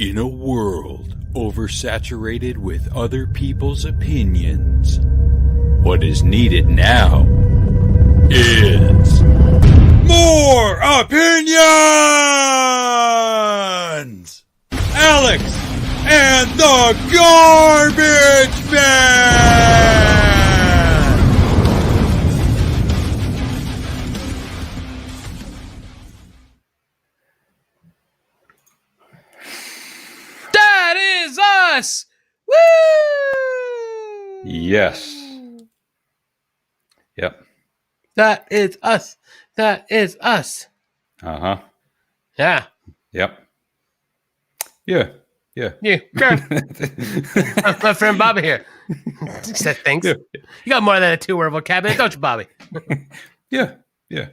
In a world oversaturated with other people's opinions, what is needed now is more opinions! Alex and the Garbage Man! That is us! Woo! Yes. Yep. That is us. That is us. Uh-huh. Yeah. Yep. Yeah. Yeah. You. My friend Bobby here. He said thanks. Yeah. You got more than a two-word vocabulary, don't you, Bobby? Yeah. Yeah.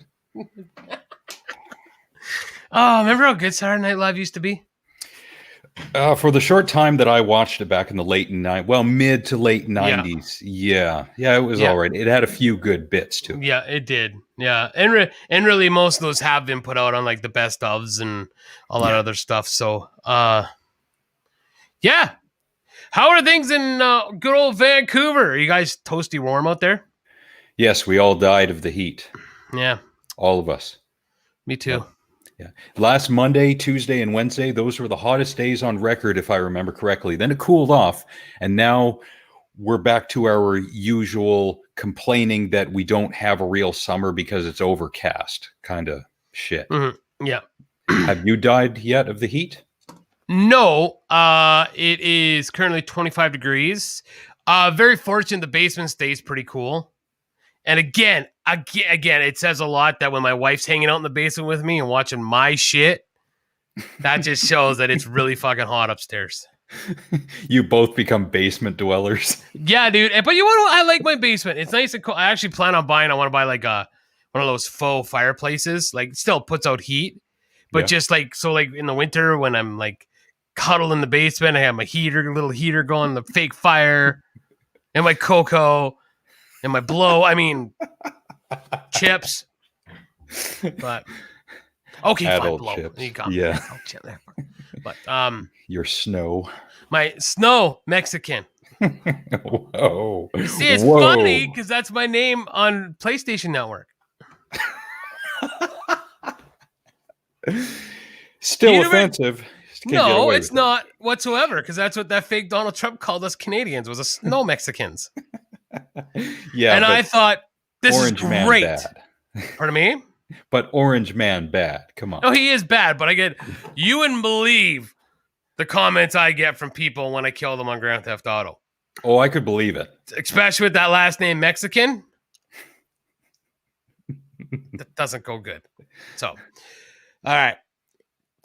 Oh, remember how good Saturday Night Live used to be? For the short time that I watched it back in the mid to late 90s. Yeah. It was all right. It had a few good bits too. Yeah, it did. Yeah. And really most of those have been put out on like the best ofs and all that other stuff. So, yeah. How are things in good old Vancouver? Are you guys toasty warm out there? Yes, we all died of the heat. Yeah. All of us. Me too. Yeah. Last Monday, Tuesday, and Wednesday, those were the hottest days on record, if I remember correctly. Then it cooled off, and now we're back to our usual complaining that we don't have a real summer because it's overcast kind of shit. Mm-hmm. Yeah. Have you died yet of the heat? No. It is currently 25 degrees. Very fortunate the basement stays pretty cool. And again, it says a lot that when my wife's hanging out in the basement with me and watching my shit, that just shows that it's really fucking hot upstairs. You both become basement dwellers. Yeah, dude. But you know what? I like my basement. It's nice and cool. I actually plan on buying. I want to buy like one of those faux fireplaces. Like, it still puts out heat, but just like so, like in the winter when I'm like cuddle in the basement, I have my little heater going, the fake fire, and my cocoa. And my chips. But okay, adult fine, chips. You got yeah. But your snow. My snow Mexican. Whoa. You see, it's funny because that's my name on PlayStation Network. Still offensive. No, it's not whatsoever, because that's what that fake Donald Trump called us Canadians, was a snow Mexicans. Yeah, and I thought, this Orange is great. Man bad. Pardon me? But Orange Man bad. Come on. No, he is bad, but you wouldn't believe the comments I get from people when I kill them on Grand Theft Auto. Oh, I could believe it. Especially with that last name Mexican. That doesn't go good. So, all right.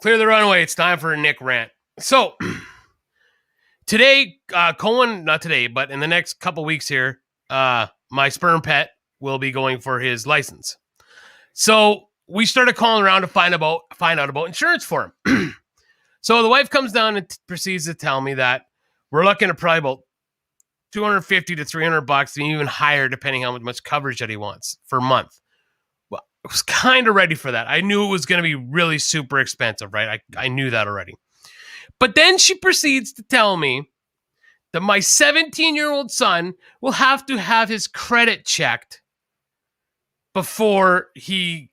Clear the runway. It's time for a Nick rant. So, today, not today, but in the next couple weeks here, my sperm pet will be going for his license. So we started calling around to find out about insurance for him. So the wife comes down and proceeds to tell me that we're looking at probably about $250 to $300, and even higher depending on how much coverage that he wants for a month. Well, I was kind of ready for that. I knew it was going to be really super expensive, right? I knew that already. But then she proceeds to tell me that my 17-year-old son will have to have his credit checked before he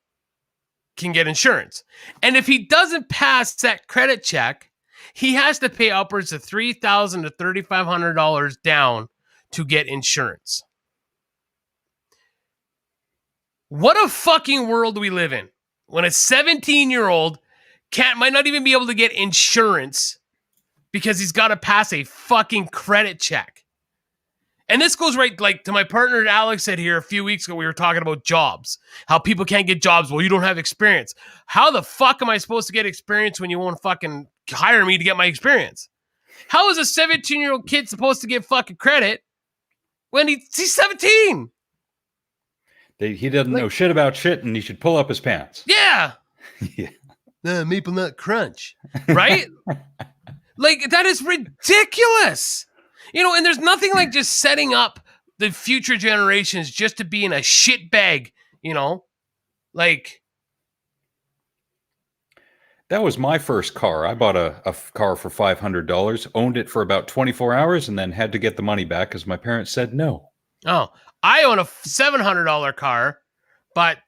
can get insurance. And if he doesn't pass that credit check, he has to pay upwards of $3,000 to $3,500 down to get insurance. What a fucking world we live in when a 17-year-old might not even be able to get insurance because he's got to pass a fucking credit check. And this goes right like to my partner Alex said here a few weeks ago. We were talking about jobs, how people can't get jobs. Well, you don't have experience. How the fuck am I supposed to get experience when you won't fucking hire me to get my experience? How is a 17-year-old kid supposed to get fucking credit when he's 17? He doesn't know shit about shit, and he should pull up his pants. Yeah. Yeah. Maple Nut Crunch. Right? Like, that is ridiculous. You know, and there's nothing like just setting up the future generations just to be in a shit bag, you know? Like, That was my first car. I bought a car for $500, owned it for about 24 hours, and then had to get the money back because my parents said no. Oh, I own a $700 car, but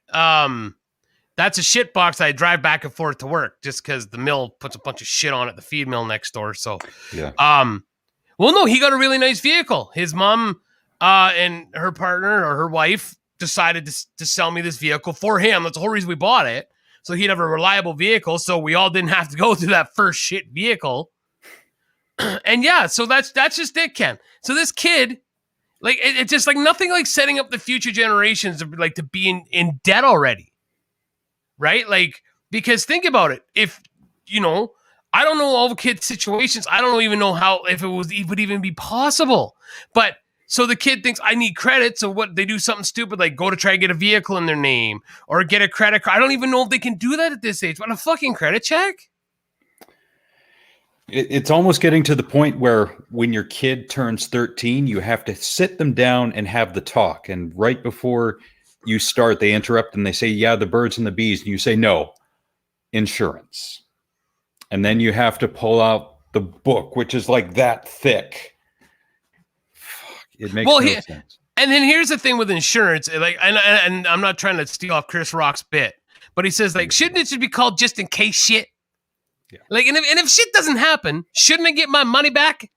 that's a shit box I drive back and forth to work just because the mill puts a bunch of shit on it, the feed mill next door. So, Yeah. well, no, he got a really nice vehicle. His mom and her partner or her wife decided to sell me this vehicle for him. That's the whole reason we bought it. So he'd have a reliable vehicle, so we all didn't have to go through that first shit vehicle. And yeah, so that's just it, Ken. So this kid, like, it's just like nothing like setting up the future generations to be in debt already, right? Like, because think about it. If, I don't know all the kids' situations. I don't even know if it would even be possible. But so the kid thinks I need credit. So what they do something stupid like go to try and get a vehicle in their name or get a credit card. I don't even know if they can do that at this age. What a fucking credit check. It's almost getting to the point where when your kid turns 13, you have to sit them down and have the talk. And right before you start, they interrupt and they say, yeah, the birds and the bees. And you say, no, insurance. And then you have to pull out the book, which is like that thick. It makes no sense. And then here's the thing with insurance, like, and I'm not trying to steal off Chris Rock's bit, but he says like, shouldn't it just be called just in case shit? Yeah. Like, and if shit doesn't happen, shouldn't I get my money back?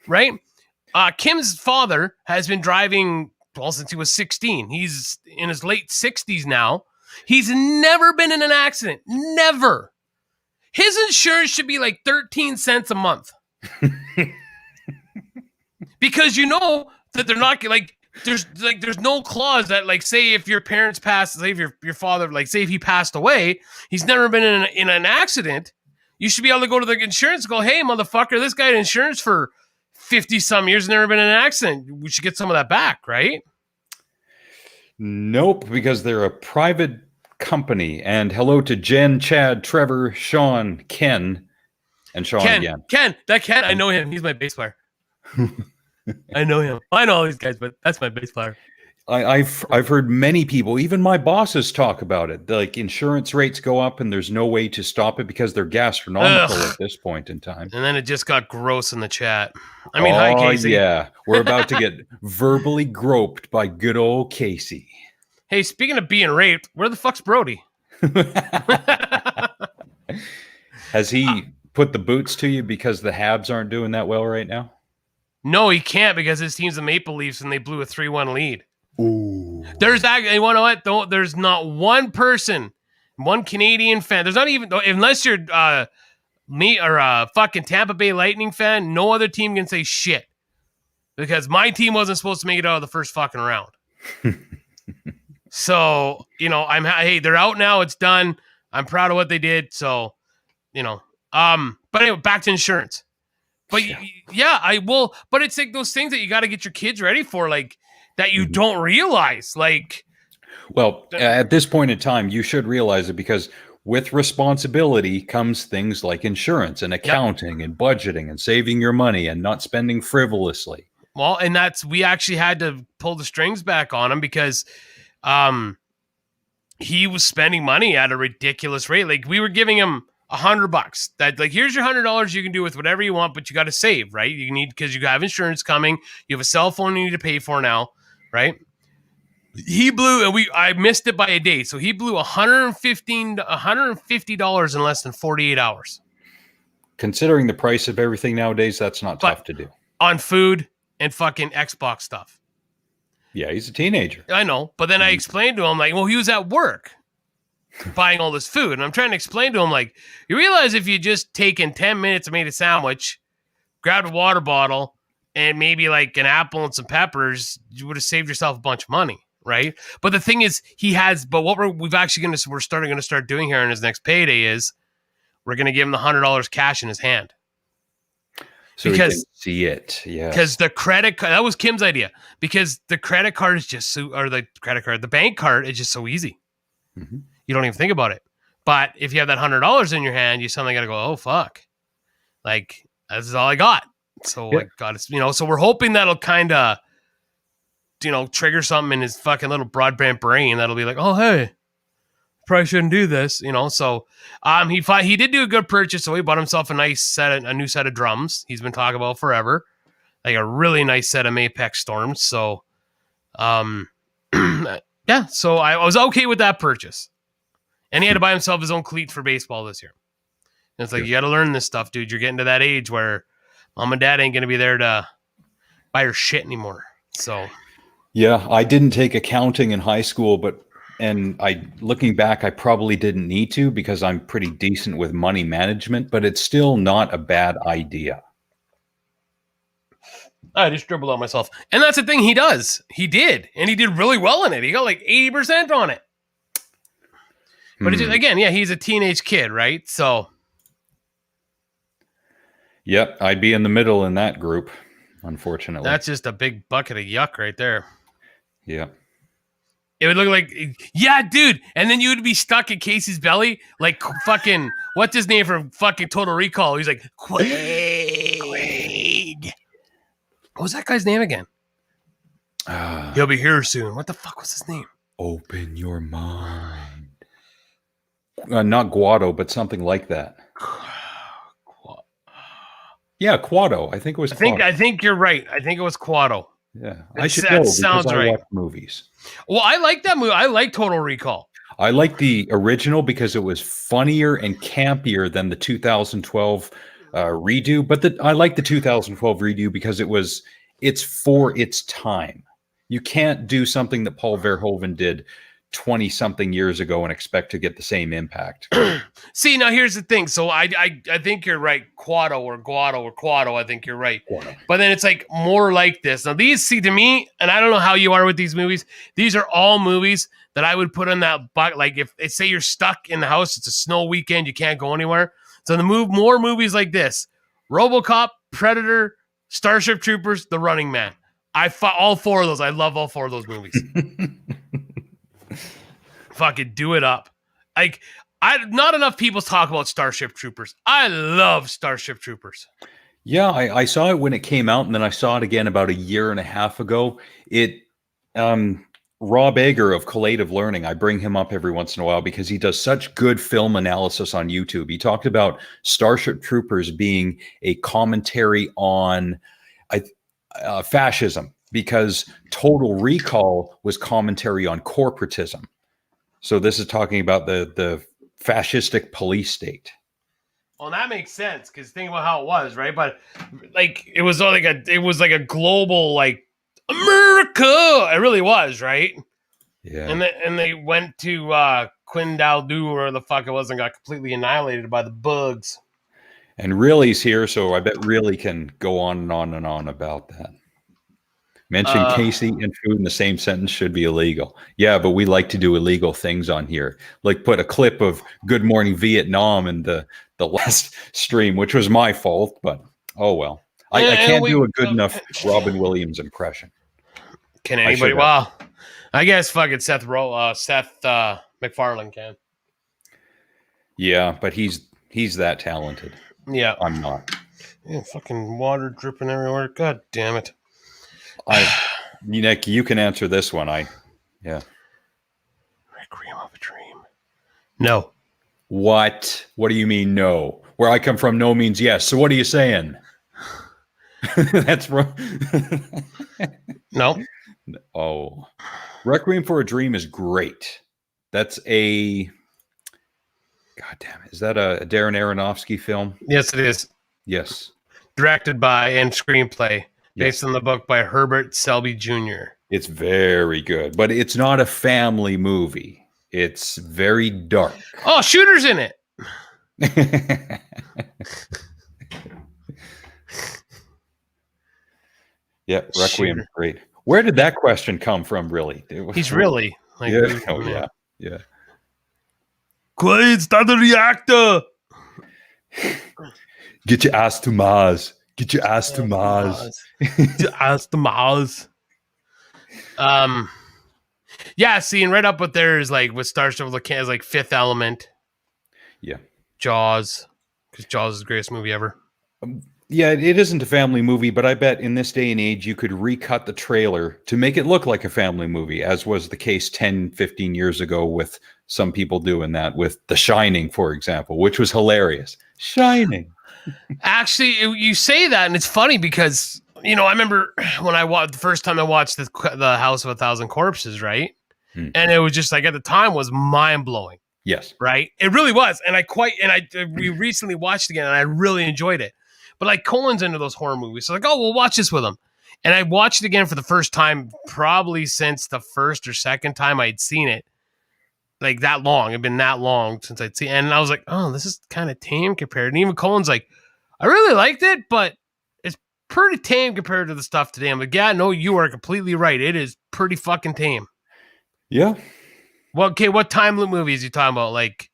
Right? Kim's father has been driving since he was 16. He's in his late 60s now. He's never been in an accident. Never. His insurance should be like 13 cents a month. Because that they're not like there's no clause that like say if your parents passed, say if your father like say if he passed away, he's never been in an accident. You should be able to go to the insurance and go, hey motherfucker, this guy had insurance for 50 some years, never been in an accident. We should get some of that back, right? Nope, because they're a private company. And hello to Jen, Chad, Trevor, Sean, Ken, and Sean again. Ken, I know him. He's my bass player. I know him. I know all these guys, but that's my bass player. I've heard many people, even my bosses, talk about it. Like insurance rates go up, and there's no way to stop it because they're gastronomical at this point in time. And then it just got gross in the chat. I mean, hi Casey. Yeah, we're about to get verbally groped by good old Casey. Hey, speaking of being raped, where the fuck's Brody? Has he put the boots to you because the Habs aren't doing that well right now? No, he can't because his team's the Maple Leafs and they blew a 3-1 lead. Ooh. There's actually, you know what? There's not one person, one Canadian fan. There's not even, unless you're me or a fucking Tampa Bay Lightning fan, no other team can say shit. Because my team wasn't supposed to make it out of the first fucking round. So, hey, they're out now. It's done. I'm proud of what they did. So, but anyway, back to insurance. But yeah, I will. But it's like those things that you got to get your kids ready for, like that you don't realize. Like, well, at this point in time, you should realize it because with responsibility comes things like insurance and accounting and budgeting and saving your money and not spending frivolously. Well, and we actually had to pull the strings back on him because he was spending money at a ridiculous rate. Like we were giving him $100 that like, here's your $100. You can do with whatever you want, but you got to save, right? You need, because you have insurance coming. You have a cell phone you need to pay for now, right? He blew, and I missed it by a day. So he blew $150 in less than 48 hours. Considering the price of everything nowadays, that's not tough to do. On food and fucking Xbox stuff. Yeah, he's a teenager. I know. But then I explained to him, like, well, he was at work buying all this food. And I'm trying to explain to him, like, you realize if you just taken 10 minutes and made a sandwich, grabbed a water bottle, and maybe like an apple and some peppers, you would have saved yourself a bunch of money, right? But the thing is, but what we're starting to start doing here in his next payday is we're going to give him the $100 cash in his hand. So because he can see it, yeah. Because the credit card, that was Kim's idea. Because the credit card is just the bank card is just so easy. Mm-hmm. You don't even think about it. But if you have that $100 in your hand, you suddenly got to go, oh fuck, like this is all I got. So I got it, So we're hoping that'll kind of, trigger something in his fucking little broadband brain that'll be like, oh hey, probably shouldn't do this, you know. So he did do a good purchase. So he bought himself a new set of drums. He's been talking about forever, like a really nice set of Mapex Storms. So, yeah. So I was okay with that purchase, and he had to buy himself his own cleats for baseball this year. And it's like, you got to learn this stuff, dude. You're getting to that age where mom and dad ain't going to be there to buy your shit anymore. So, yeah, I didn't take accounting in high school, looking back, I probably didn't need to because I'm pretty decent with money management, but it's still not a bad idea. I just dribbled on myself. And that's the thing he does. He did. And he did really well in it. He got like 80% on it. But it's just, again, yeah, he's a teenage kid, right? So. Yep, I'd be in the middle in that group, unfortunately. That's just a big bucket of yuck right there. Yeah. It would look like, yeah, dude. And then you would be stuck in Casey's belly, like fucking, what's his name from fucking Total Recall? He's like, Quaid. What was that guy's name again? He'll be here soon. What the fuck was his name? Open your mind. Not Guado, but something like that. Yeah, Quado. I think it was. I think you're right. I think it was Quado. Yeah, I should know because I watch movies. Well, I like that movie. I like Total Recall. I like the original because it was funnier and campier than the 2012 redo. But I like the 2012 redo because it's for its time. You can't do something that Paul Verhoeven did 20 something years ago and expect to get the same impact. See, now here's the thing. So I think you're right. Quado. I think you're right. Quado. But then it's like more like this. Now these, see, to me, and I don't know how you are with these movies. These are all movies that I would put in that bucket. Like if say you're stuck in the house, it's a snow weekend, you can't go anywhere. So more movies like this: RoboCop, Predator, Starship Troopers, The Running Man. All four of those. I love all four of those movies. Fucking do it up. Like, not enough people talk about Starship Troopers. I love Starship Troopers. Yeah, I saw it when it came out, and then I saw it again about a year and a half ago. Rob Egger of Collative Learning, I bring him up every once in a while because he does such good film analysis on YouTube. He talked about Starship Troopers being a commentary on fascism, because Total Recall was commentary on corporatism. So this is talking about the fascistic police state. Well, that makes sense because think about how it was, right? But like it was like a global, like, America. It really was, right? Yeah. And they went to Quindaldu or the fuck it was and got completely annihilated by the bugs. And Really's here, so I bet Really can go on and on and on about that. Mention Casey and food in the same sentence should be illegal. Yeah, but we like to do illegal things on here. Like put a clip of Good Morning Vietnam in the last stream, which was my fault, but oh well. I can't do a good enough Robin Williams impression. Can anybody? Well, I guess fucking Seth MacFarlane can. Yeah, but he's that talented. Yeah. I'm not. Yeah, fucking water dripping everywhere. God damn it. Nick, you can answer this one. Yeah. Requiem of a Dream. No. What? What do you mean no? Where I come from, no means yes. So what are you saying? That's wrong. No. Oh. Requiem for a Dream is great. That's a... God damn it. Is that a Darren Aronofsky film? Yes, it is. Yes. Directed by and screenplay based on the book by Herbert Selby Jr. It's very good, but it's not a family movie. It's very dark. Oh, Shooter's in it. Yeah, Requiem, great. Where did that question come from, really? He's really like, yeah. Oh, yeah. Quiet, start the reactor. Get your ass to Mars. Get your ass to Mars. Get your ass to Mars. Yeah, seeing right up with there is like with Starship is like Fifth Element. Yeah. Jaws. Because Jaws is the greatest movie ever. Yeah, it isn't a family movie, but I bet in this day and age you could recut the trailer to make it look like a family movie, as was the case 10, 15 years ago with some people doing that with The Shining, for example, which was hilarious. Shining. Actually, you say that, and it's funny because I remember when I watched the first time I watched the House of a Thousand Corpses, right? Hmm. And it was just like at the time was mind blowing, Yes. right? It really was, and we recently watched it again, and I really enjoyed it. But like Colin's into those horror movies, so like, oh, we'll watch this with him. And I watched it again for the first time, probably since the first or second time I'd seen it. Like that long, it'd been that long since I'd seen it. And I was like, oh, this is kind of tame compared. And even Colin's like, I really liked it, but it's pretty tame compared to the stuff today. I'm like, yeah, no, you are completely right. It is pretty fucking tame. Yeah. Well, okay, what time loop movies are you talking about? Like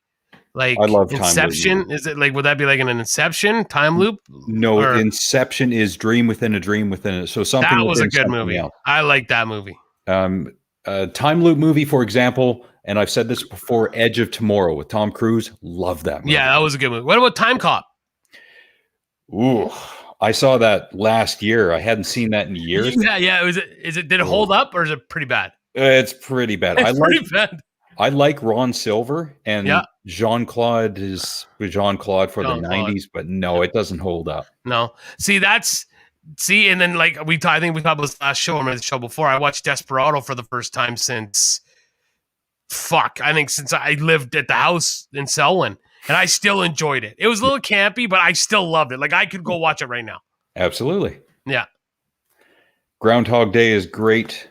I love time loop Inception? movies. Is it like, would that be like an Inception time loop? No, Or- Inception is dream within a dream within it. So something that was a within good something movie. else. I like that movie. A time loop movie, for example, and I've said this before, Edge of Tomorrow with Tom Cruise. Love that movie. Yeah, that was a good movie. What about Time Cop? Ooh, I saw that last year. I hadn't seen that in years. Yeah. Did it hold up or is it pretty bad? It's pretty bad. It's pretty bad. I like Ron Silver and Yeah. Jean-Claude is with Jean-Claude for the Jean-Claude. 90s, but no, it doesn't hold up. No. And then like I think we talked about this last show or the show before. I watched Desperado for the first time since I lived at the house in Selwyn, and I still enjoyed it. It was a little campy, but I still loved it. Like I could go watch it right now. Absolutely. Yeah. Groundhog Day is great.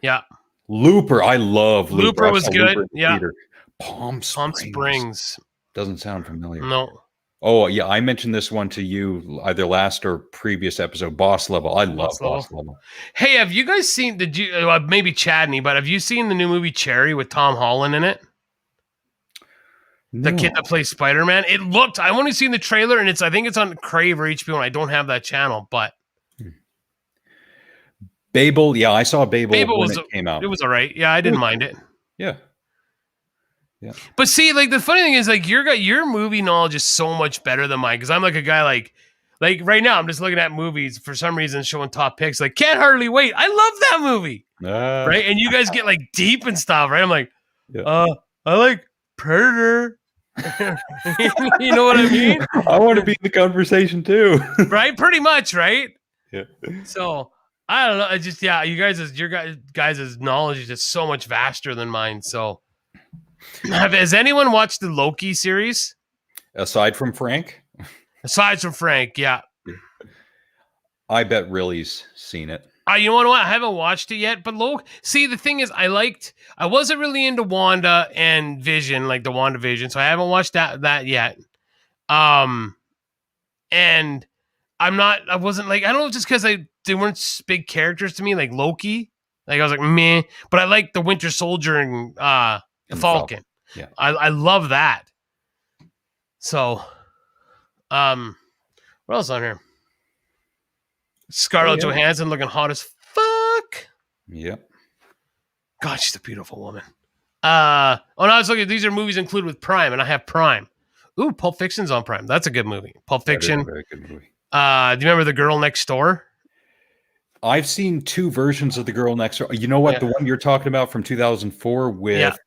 Yeah. Looper, I love Looper. Looper I was saw good, Looper in the yeah. theater. Palm Springs. Doesn't sound familiar. No. Oh, yeah. I mentioned this one to you either last or previous episode. Boss Level. I love Boss Level. Hey, have you guys seen? Did you maybe Chadney? But have you seen the new movie Cherry with Tom Holland in it? The kid that plays Spider-Man. It looked. I've only seen the trailer, and I think it's on Crave or HBO, and I don't have that channel. But Babel. Yeah, I saw Babel when was it came out. It was all right. Yeah, I didn't mind it. Yeah. But see, like the funny thing is, like your movie knowledge is so much better than mine because I'm like a guy like right now I'm just looking at movies for some reason showing top picks. Like Can't Hardly Wait. I love that movie, right? And you guys get like deep and stuff, right? I'm like, I like Predator. You know what I mean? I want to be in the conversation too. Right? Pretty much, right? Yeah. So I don't know. I just your guys' knowledge is just so much vaster than mine. So. Has anyone watched the Loki series? Aside from Frank? Aside from Frank, yeah. I bet Riley's seen it. You know what? I haven't watched it yet, but see, the thing is, I wasn't really into Wanda and Vision, like the WandaVision, so I haven't watched that yet. And I wasn't like, I don't know, just because they weren't big characters to me, like Loki. Like I was like, meh, but I like the Winter Soldier and Falcon. Yeah. I love that. So, what else on here? Scarlett Johansson looking hot as fuck. Yep. God, she's a beautiful woman. I was looking. These are movies included with Prime, and I have Prime. Ooh, Pulp Fiction's on Prime. That's a good movie. Pulp Fiction. Very good movie. Do you remember The Girl Next Door? I've seen two versions of The Girl Next Door. You know what? The one you're talking about from 2004 with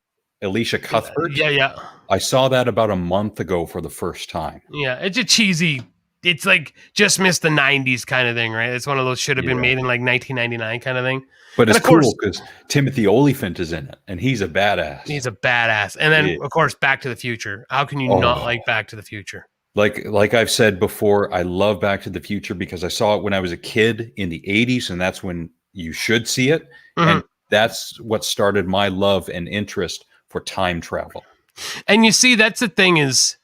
Alicia Cuthbert? Yeah. I saw that about a month ago for the first time. Yeah, it's a cheesy. It's like just missed the 90s kind of thing, right? It's one of those should have been made in like 1999 kind of thing. But it's cool because Timothy Olyphant is in it, and he's a badass. He's a badass. And then, of course, Back to the Future. How can you not like Back to the Future? Like I've said before, I love Back to the Future because I saw it when I was a kid in the 80s, and that's when you should see it. Mm-hmm. And that's what started my love and interest for time travel. And you see, that's the thing is,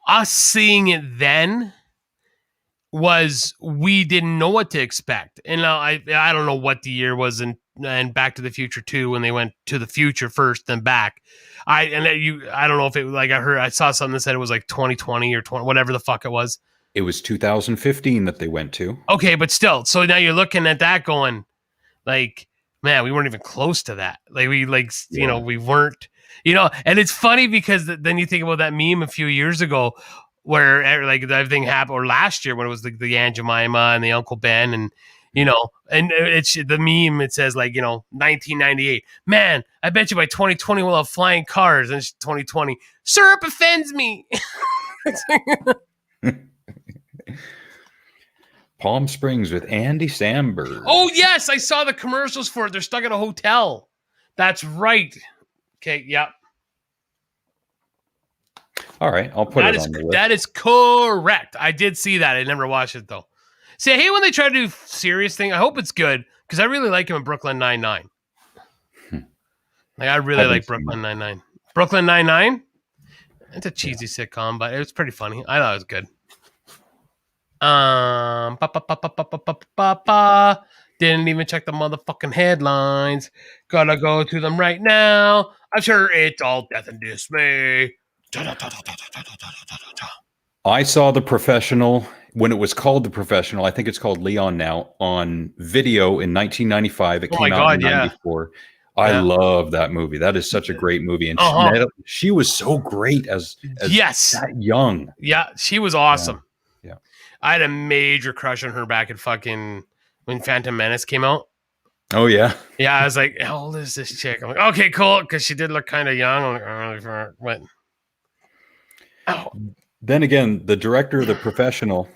us seeing it then was we didn't know what to expect. And I don't know what the year was in Back to the Future 2 when they went to the future first, then back. I don't know if it like I saw something that said it was like 2020 or 20 whatever the fuck it was. It was 2015 that they went to. Okay, but still, so now you're looking at that going, like, man, we weren't even close to that. Like we we weren't, and it's funny because then you think about that meme a few years ago. where like everything happened, or last year when it was the Aunt Jemima and the Uncle Ben, and and it's the meme. It says like 1998. Man, I bet you by 2020 we'll have flying cars. And it's 2020. Syrup offends me. Palm Springs with Andy Samberg. Oh yes, I saw the commercials for it. They're stuck at a hotel. That's right. Okay, yeah. All right, I'll put it on the list. That is correct. I did see that. I never watched it though. See, I hate when they try to do serious thing. I hope it's good because I really like him in Brooklyn Nine-Nine. Like I really like Brooklyn Nine-Nine. Brooklyn Nine-Nine. It's a cheesy sitcom, but it was pretty funny. I thought it was good. Didn't even check the motherfucking headlines. Gotta go to them right now. I'm sure it's all death and dismay. I saw The Professional when it was called The Professional. I think it's called Leon now, on video in 1995. It came out in 94. Yeah. I love that movie. That is such a great movie. And she was so great as that young. Yeah, she was awesome. Yeah. I had a major crush on her back at when Phantom Menace came out. Oh, yeah. Yeah, I was like, how old is this chick? I'm like, okay, cool, because she did look kind of young. I'm like, what? Oh. Then again, the director of The Professional,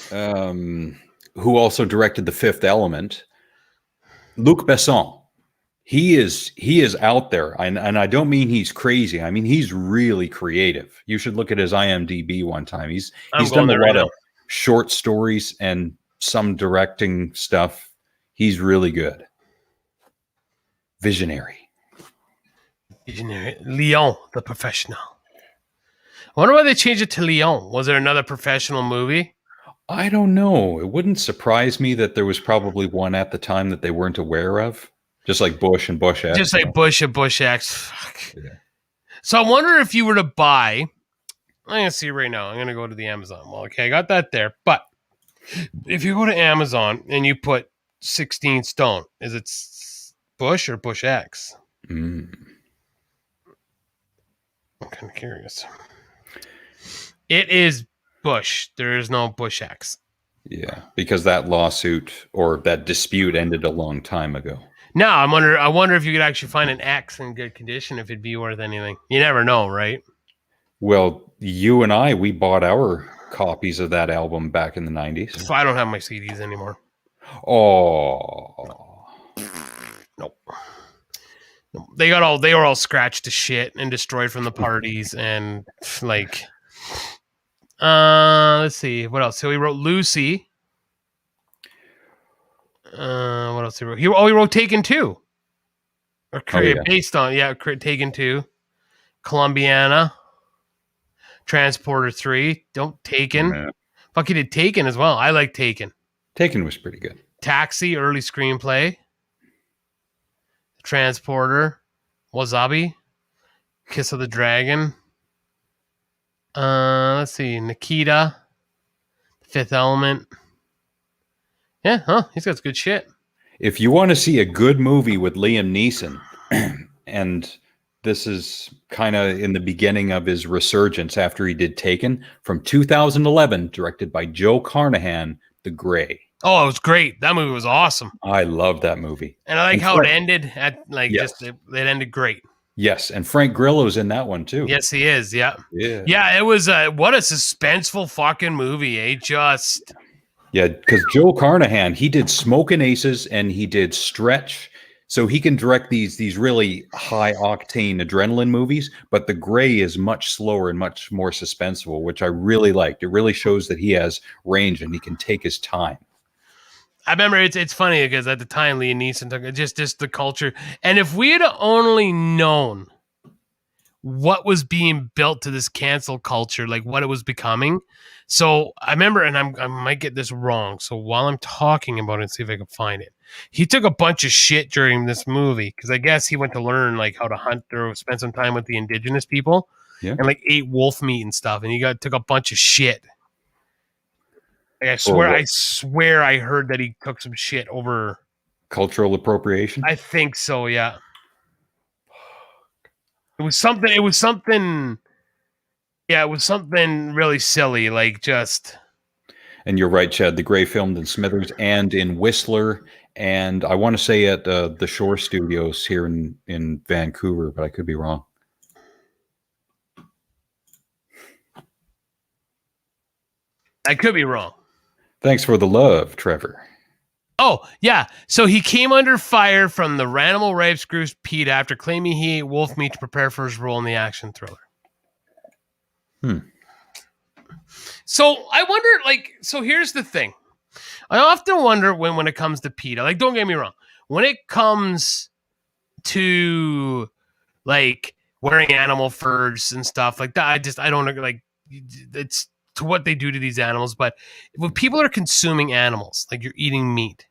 who also directed The Fifth Element, Luc Besson, he is out there, and I don't mean he's crazy. I mean he's really creative. You should look at his IMDb one time. He's done a lot of short stories and some directing stuff. He's really good. Visionary. Leon, The Professional. I wonder why they changed it to Leon. Was there another professional movie? I don't know. It wouldn't surprise me that there was probably one at the time that they weren't aware of. Just like Bush and Bush X. Just like Bush and Bush X. Fuck. Yeah. So I wonder if you were to buy... I'm going to see right now. I'm going to go to the Amazon. Well, okay, I got that there. But if you go to Amazon and you put 16 Stone, is it Bush or Bush X? I'm kind of curious. It is Bush. There is no Bush X. Yeah, because that lawsuit or that dispute ended a long time ago. No, I wonder if you could actually find an X in good condition, if it'd be worth anything. You never know, right? Well, you and we bought our copies of that album back in the 90s. So I don't have my CDs anymore. Oh. Nope. They were all scratched to shit and destroyed from the parties and like let's see what else. So he wrote Lucy. What else he wrote? He wrote Taken 2. Or based on Taken 2. Columbiana. Transporter 3. Don't Taken. Yeah. Fuck, he did Taken as well. I like Taken. Taken was pretty good. Taxi, early screenplay. Transporter. Wasabi. Kiss of the Dragon. Let's see. Nikita. Fifth Element. Yeah, he's got good shit. If you want to see a good movie with Liam Neeson, and this is kind of in the beginning of his resurgence after he did Taken, from 2011, directed by Joe Carnahan, The Grey. Oh, it was great. That movie was awesome. I love that movie. And I like how it ended at it ended great. Yes, and Frank Grillo's in that one too. Yes, he is. Yeah. Yeah, it was what a suspenseful fucking movie, eh? Just... Yeah, because Joe Carnahan, he did Smokin' Aces and he did Stretch. So he can direct these really high octane adrenaline movies, but The Grey is much slower and much more suspenseful, which I really liked. It really shows that he has range and he can take his time. I remember it's funny because at the time Liam Neeson took it, just the culture. And if we had only known what was being built to this cancel culture, like what it was becoming. So I remember, and I might get this wrong. So while I'm talking about it, see if I can find it. He took a bunch of shit during this movie because I guess he went to learn like how to hunt or spend some time with the indigenous people, and like ate wolf meat and stuff. And he took a bunch of shit. Like, I swear I heard that he took some shit over cultural appropriation. I think so. Yeah. It was something. Yeah, it was something really silly, like just. And you're right, Chad. The Gray filmed in Smithers and in Whistler, and I want to say at the Shore Studios here in Vancouver, but I could be wrong. I could be wrong. Thanks for the love, Trevor. Oh, yeah. So he came under fire from the Ranimal Rapes group Pete after claiming he ate wolf meat to prepare for his role in the action thriller. So I wonder, like, so here's the thing. I often wonder when it comes to PETA, like, don't get me wrong, when it comes to like wearing animal furs and stuff like that, I don't like, it's to what they do to these animals. But when people are consuming animals, like you're eating meat,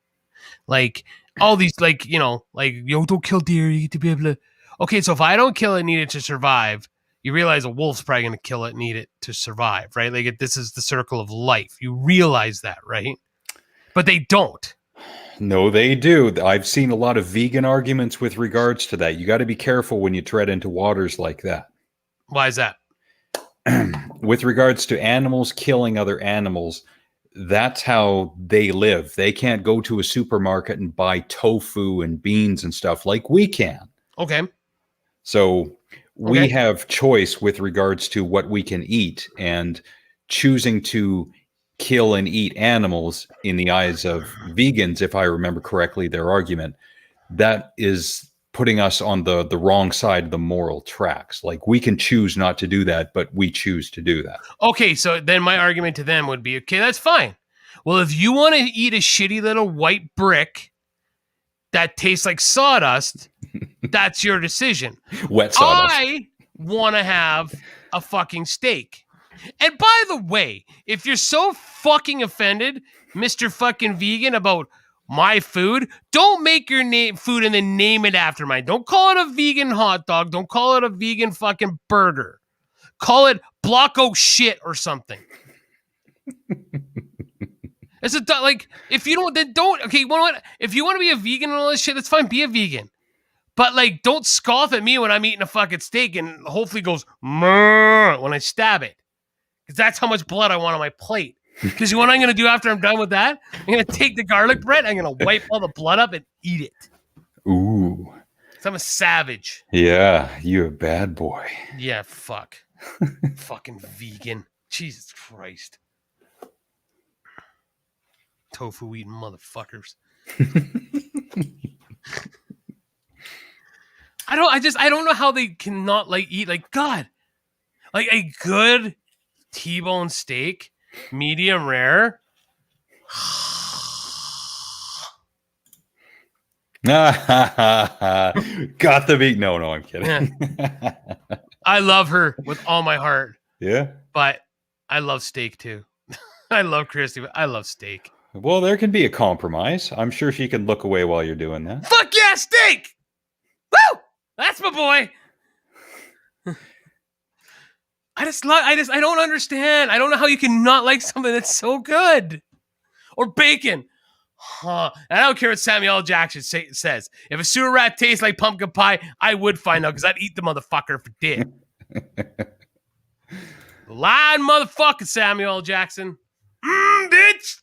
like all these, like, you know, like, yo, don't kill deer, you get to be able to. Okay, so if I don't kill it and eat it to survive, you realize a wolf's probably going to kill it and eat it to survive, right? Like, this is the circle of life. You realize that, right? But they don't. No, they do. I've seen a lot of vegan arguments with regards to that. You got to be careful when you tread into waters like that. Why is that? With regards to animals killing other animals, that's how they live. They can't go to a supermarket and buy tofu and beans and stuff like we can. Okay. So we have choice with regards to what we can eat, and choosing to kill and eat animals in the eyes of vegans, if I remember correctly, their argument, that is putting us on the wrong side of the moral tracks. Like, we can choose not to do that, but we choose to do that. Okay, so then my argument to them would be, okay, that's fine. Well, if you want to eat a shitty little white brick that tastes like sawdust, that's your decision. Wet sawdust. I want to have a fucking steak. And by the way, if you're so fucking offended, Mr. fucking vegan, about my food, don't make your food and then name it after mine. Don't call it a vegan hot dog. Don't call it a vegan fucking burger. Call it Blocko shit or something. It's a, like, if you don't, then don't. Okay, you know what? If you want to be a vegan and all this shit, that's fine. Be a vegan. But, like, don't scoff at me when I'm eating a fucking steak and hopefully goes mmm when I stab it. Because that's how much blood I want on my plate. Because you know what I'm going to do after I'm done with that? I'm going to take the garlic bread, I'm going to wipe all the blood up and eat it. Ooh. Because I'm a savage. Yeah, you're a bad boy. Yeah, fuck. Fucking vegan. Jesus Christ. Tofu eating motherfuckers. I don't know how they cannot, like, eat, like, God, like a good T-bone steak, medium rare. Got the beat. No, I'm kidding. I love her with all my heart. Yeah. But I love steak too. I love Christy, but I love steak. Well, there can be a compromise. I'm sure she can look away while you're doing that. Fuck yeah, steak! Woo! That's my boy. I don't understand. I don't know how you can not like something that's so good. Or bacon. Huh. And I don't care what Samuel L. Jackson says. If a sewer rat tastes like pumpkin pie, I would find out, because I'd eat the motherfucker if it did. Lying motherfucker, Samuel L. Jackson. Bitch.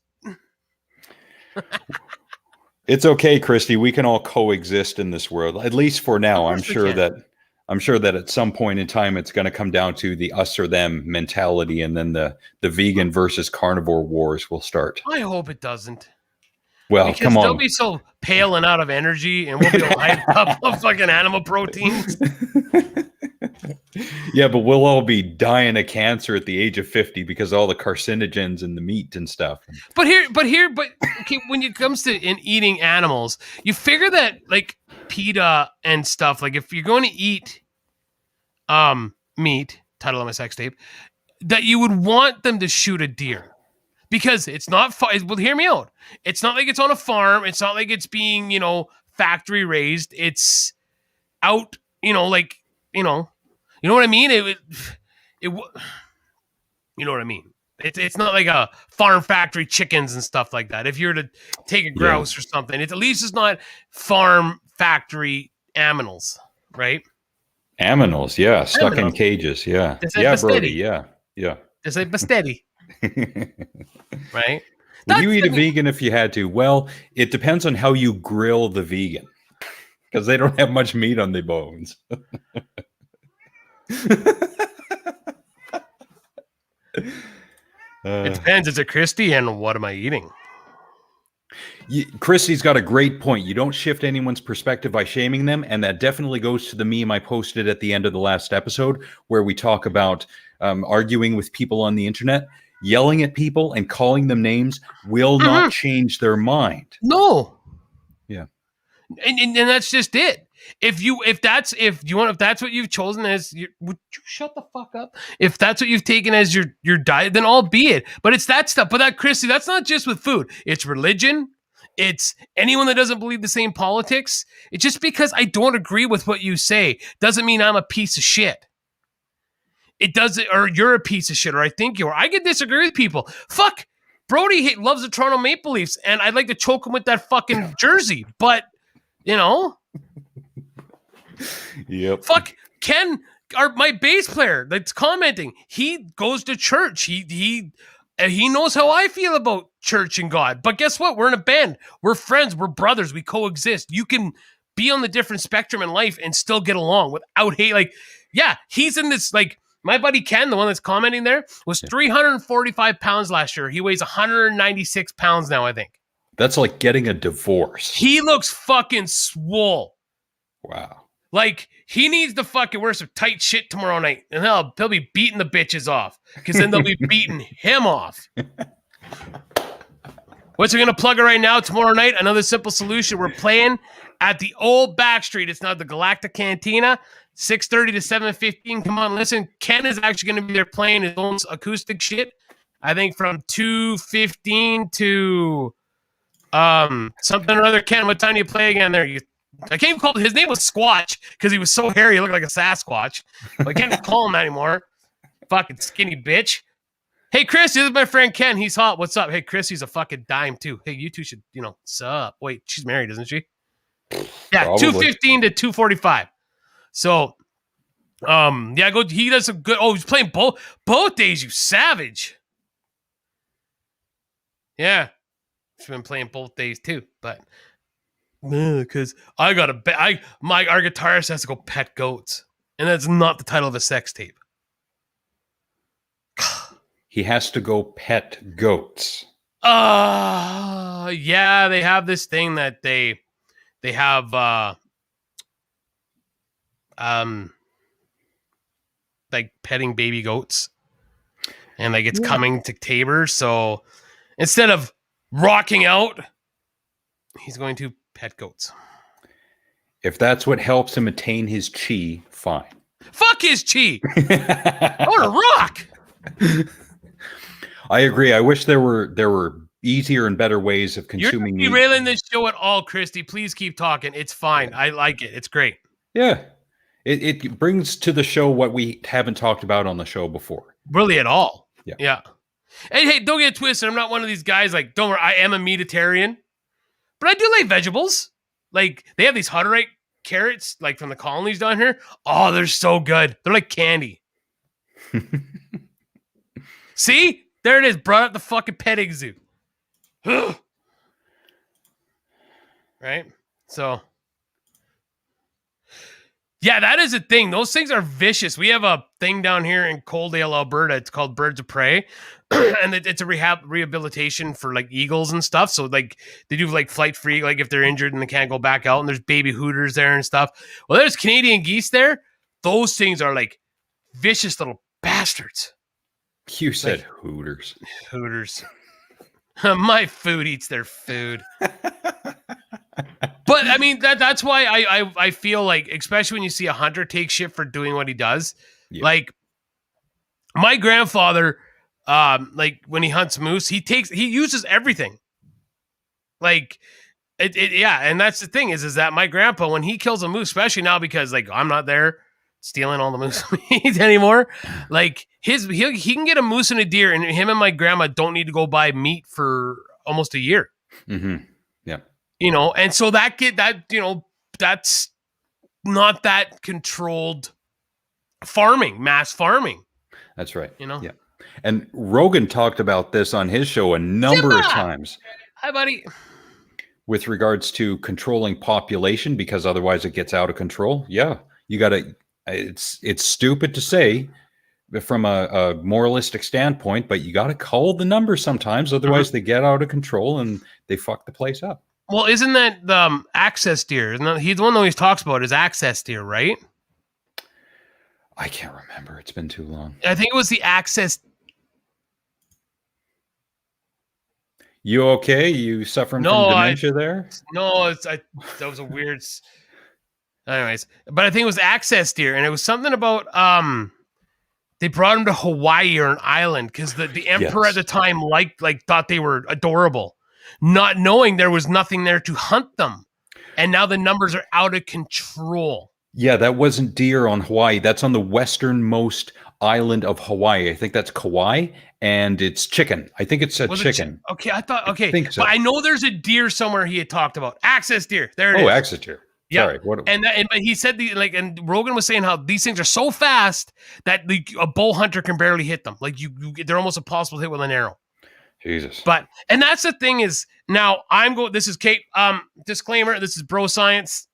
It's okay, Christy. We can all coexist in this world, at least for now. I'm sure that at some point in time it's going to come down to the us or them mentality, and then the vegan versus carnivore wars will start. I hope it doesn't. Well, because come on. They'll be so pale and out of energy, and we'll be all hyped up on fucking animal proteins. Yeah, but we'll all be dying of cancer at the age of 50 because of all the carcinogens in the meat and stuff. But okay, when it comes to eating animals, you figure that, like, PETA and stuff, like, if you're going to eat meat, title of my sex tape, that you would want them to shoot a deer. Because it's not, well, hear me out. It's not like it's on a farm. It's not like it's being, factory raised. It's out, like, you know what I mean? You know what I mean? It's not like a farm factory chickens and stuff like that. If you're to take a grouse or something, at least it's not farm factory animals, right? Aminals, yeah, stuck in Aminals. cages, yeah. They say Yeah, Bastetti. Brody, yeah. They say Bastetti, right? Would you eat a the- vegan if you had to? Well, it depends on how you grill the vegan, because they don't have much meat on their bones. It depends. Is it Christy, and what am I eating? Christy's got a great point. You don't shift anyone's perspective by shaming them, and that definitely goes to the meme I posted at the end of the last episode, where we talk about arguing with people on the internet. Yelling at people and calling them names will not change their mind. No. Yeah. And that's just it. If that's what you've chosen as would you shut the fuck up? If that's what you've taken as your diet, then albeit. But it's that stuff. But that, Christy, that's not just with food. It's religion. It's anyone that doesn't believe the same politics. It's just because I don't agree with what you say doesn't mean I'm a piece of shit. It doesn't, or you're a piece of shit, or I think you are. I can disagree with people. Fuck, Brody loves the Toronto Maple Leafs, and I'd like to choke him with that fucking jersey. But Yep. Fuck, Ken, my bass player that's commenting, he goes to church. He knows how I feel about church and God. But guess what? We're in a band. We're friends. We're brothers. We coexist. You can be on the different spectrum in life and still get along without hate. Like, yeah, he's in this, like, my buddy Ken, the one that's commenting there, was 345 pounds last year. He weighs 196 pounds now, I think. That's like getting a divorce. He looks fucking swole. Wow. Like, he needs to fucking wear some tight shit tomorrow night, and he'll be beating the bitches off, because then they'll be beating him off. What's we going to plug it right now? Tomorrow night, another simple solution. We're playing at the old Backstreet. It's now the Galactic Cantina, 6:30 to 7:15. Come on, listen. Ken is actually going to be there playing his own acoustic shit. I think from 2:15 to something or other. Ken, what time do you play again there? I can't even call his name was Squatch because he was so hairy, he looked like a Sasquatch. But I can't call him that anymore. Fucking skinny bitch. Hey, Chris, this is my friend Ken. He's hot. What's up? Hey, Chris, he's a fucking dime, too. Hey, you two should, sup. Wait, she's married, isn't she? Yeah, Probably. 2:15 to 2:45. So, yeah, go. He does some good. Oh, he's playing both days, you savage. Yeah, he's been playing both days, too. But, because I got to our guitarist has to go pet goats. And that's not the title of a sex tape. He has to go pet goats. Yeah, they have this thing that they have like petting baby goats, and like it's coming to Tabor, so instead of rocking out, he's going to pet goats. If that's what helps him attain his chi, fine. Fuck his chi. I want to rock. I agree. I wish there were easier and better ways of consuming You're meat. derailing this show at all, Christy. Please keep talking. It's fine. I like it. It's great. Yeah. It brings to the show what we haven't talked about on the show before. Really at all. Yeah. Hey, don't get it twisted. I'm not one of these guys like, don't worry, I am a meatitarian. But I do like vegetables. Like, they have these Hutterite carrots, like from the colonies down here. Oh, they're so good. They're like candy. See? There it is. Brought up the fucking petting zoo. Right? So, yeah, that is a thing. Those things are vicious. We have a thing down here in Coaldale, Alberta. It's called Birds of Prey. And it's a rehabilitation for like eagles and stuff. So like they do like flight free, like if they're injured and they can't go back out, and there's baby hooters there and stuff. Well, there's Canadian geese there. Those things are like vicious little bastards. You said hooters. Hooters. My food eats their food. But I mean that's why I feel like, especially when you see a hunter take shit for doing what he does. Yeah. Like my grandfather, like when he hunts moose, he uses everything. Like yeah, and that's the thing is that my grandpa, when he kills a moose, especially now because like I'm not there stealing all the moose meat anymore, like he can get a moose and a deer, and him and my grandma don't need to go buy meat for almost a year. Mm-hmm. Yeah. And so that's not that controlled farming, mass farming. That's right. You know? Yeah. And Rogan talked about this on his show a number of times Hi, buddy. with regards to controlling population, because otherwise it gets out of control. Yeah. You got to, it's stupid to say from a moralistic standpoint, but you got to cull the numbers sometimes. Otherwise they get out of control and they fuck the place up. Well, isn't that the access deer? He's the one that always talks about is access deer, right? I can't remember. It's been too long. I think it was the access. You okay? You suffering from dementia there? No, that was a weird. Anyways, but I think it was access deer, and it was something about they brought him to Hawaii or an island because the emperor at the time thought they were adorable, not knowing there was nothing there to hunt them, and now the numbers are out of control. Yeah, that wasn't deer on Hawaii. That's on the westernmost island of Hawaii. I think that's Kauai, and it's chicken. I think it's chicken. Okay, I thought. Okay, I think so. But I know there's a deer somewhere he had talked about. Access deer. There it is. Oh, access deer. Yeah, sorry. What? But he said and Rogan was saying how these things are so fast that a bow hunter can barely hit them. Like they're almost impossible to hit with an arrow. Jesus. And that's the thing is now this is Kate. Disclaimer: this is bro science.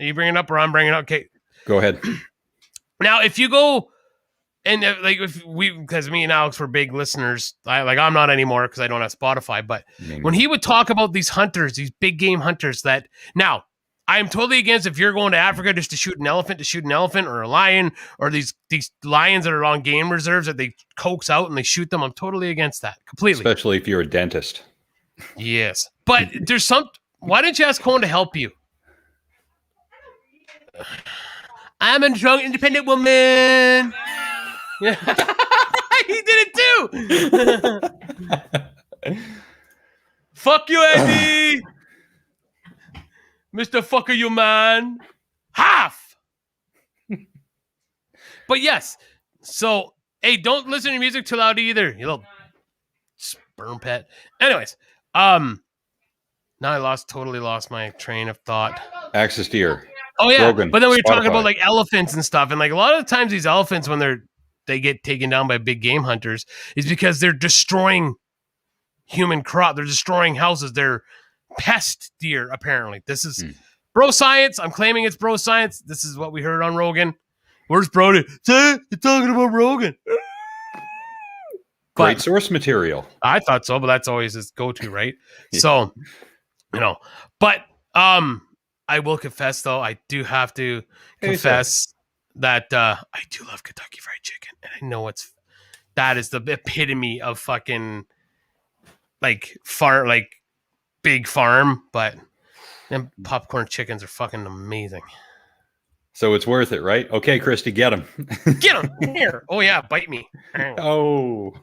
Are you bringing it up or I'm bringing it up? Okay, go ahead. Now, if you go and because me and Alex were big listeners, I'm not anymore because I don't have Spotify. But when he would talk about these hunters, these big game hunters, that now I am totally against if you're going to Africa just to shoot an elephant or a lion or these lions that are on game reserves that they coax out and they shoot them. I'm totally against that completely. Especially if you're a dentist. Yes, but there's why didn't you ask Cohen to help you? I'm a strong, independent woman. Yeah. He did it too. Fuck you, Eddie. Mr. Fucker, you man. Half. But yes. So, hey, don't listen to music too loud either. You little sperm pet. Anyways, now I totally lost my train of thought. Access deer. Oh yeah, Rogan, but then we were Spotify. talking about like elephants and stuff, and like a lot of the times these elephants, when they get taken down by big game hunters, is because they're destroying human crop. They're destroying houses. They're pest deer. Apparently, this is bro science. I'm claiming it's bro science. This is what we heard on Rogan. Where's Brody? Say you're talking about Rogan. Great source material. I thought so, but that's always his go-to, right? Yeah. So, but I will confess, though, I do have to confess that I do love Kentucky Fried Chicken. And I know that is the epitome of fucking big farm, but them popcorn chickens are fucking amazing. So it's worth it, right? Okay, Christy, get him. Get him here. Oh, yeah, bite me. Oh.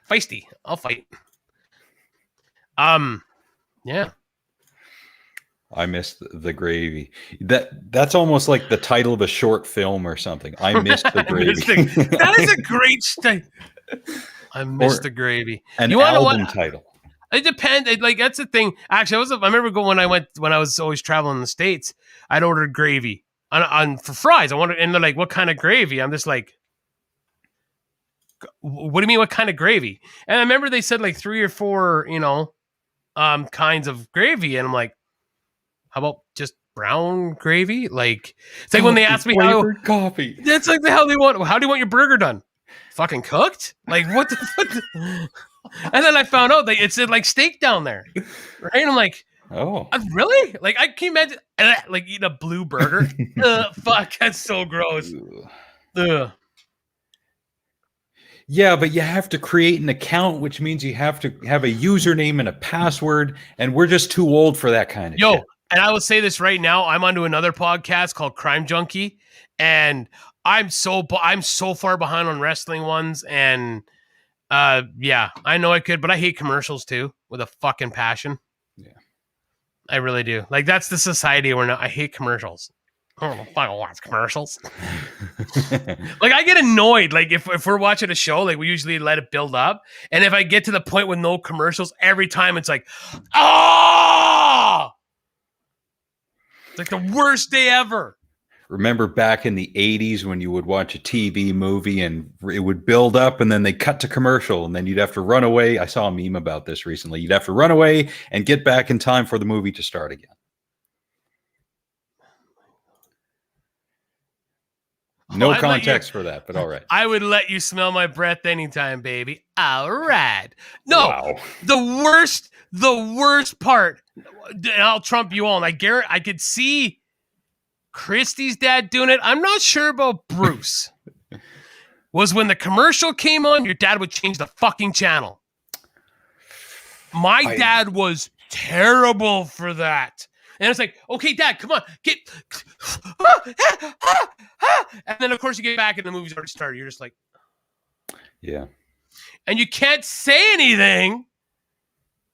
Feisty. I'll fight. Yeah. I missed the gravy. That's almost like the title of a short film or something. I missed the gravy. That is a great I missed the gravy. An album title. It depends. That's the thing. Actually, I remember going when I was always traveling in the States. I'd ordered gravy for fries. I wanted, and they're like, "What kind of gravy?" I'm just like, "What do you mean? What kind of gravy?" And I remember they said like 3 or 4, kinds of gravy, and I'm like, how about just brown gravy? Like, it's like when they ask me how coffee. That's like how they want. How do you want your burger done? Fucking cooked? Like what the? And then I found out that it said like steak down there, right? And I'm like, oh, really? Like I can imagine like eating a blue burger. Fuck, that's so gross. Ugh. Yeah, but you have to create an account, which means you have to have a username and a password, and we're just too old for that kind of shit. And I will say this right now, I'm onto another podcast called Crime Junkie, and I'm so far behind on wrestling ones, and yeah, I know I could, but I hate commercials too with a fucking passion. Yeah, I really do. Like that's the society we're not. I hate commercials. I don't fucking watch commercials. Like I get annoyed. Like if we're watching a show, like we usually let it build up, and if I get to the point with no commercials, every time it's like, oh. It's like the worst day ever. remember back in the 80s when you would watch a TV movie and it would build up and then they cut to commercial and then you'd have to run away. I saw a meme about this recently. You'd have to run away and get back in time for the movie to start again. No context for that, but all right. I would let you smell my breath anytime, baby. All right. No, Wow. the worst part, and I'll trump you all, and I could see Christy's dad doing it. I'm not sure about Bruce. Was when the commercial came on, your dad would change the fucking channel. My dad was terrible for that. And it's like, okay, Dad, come on, get. And then, of course, you get back and the movie's already started. You're just like, Yeah. and you can't say anything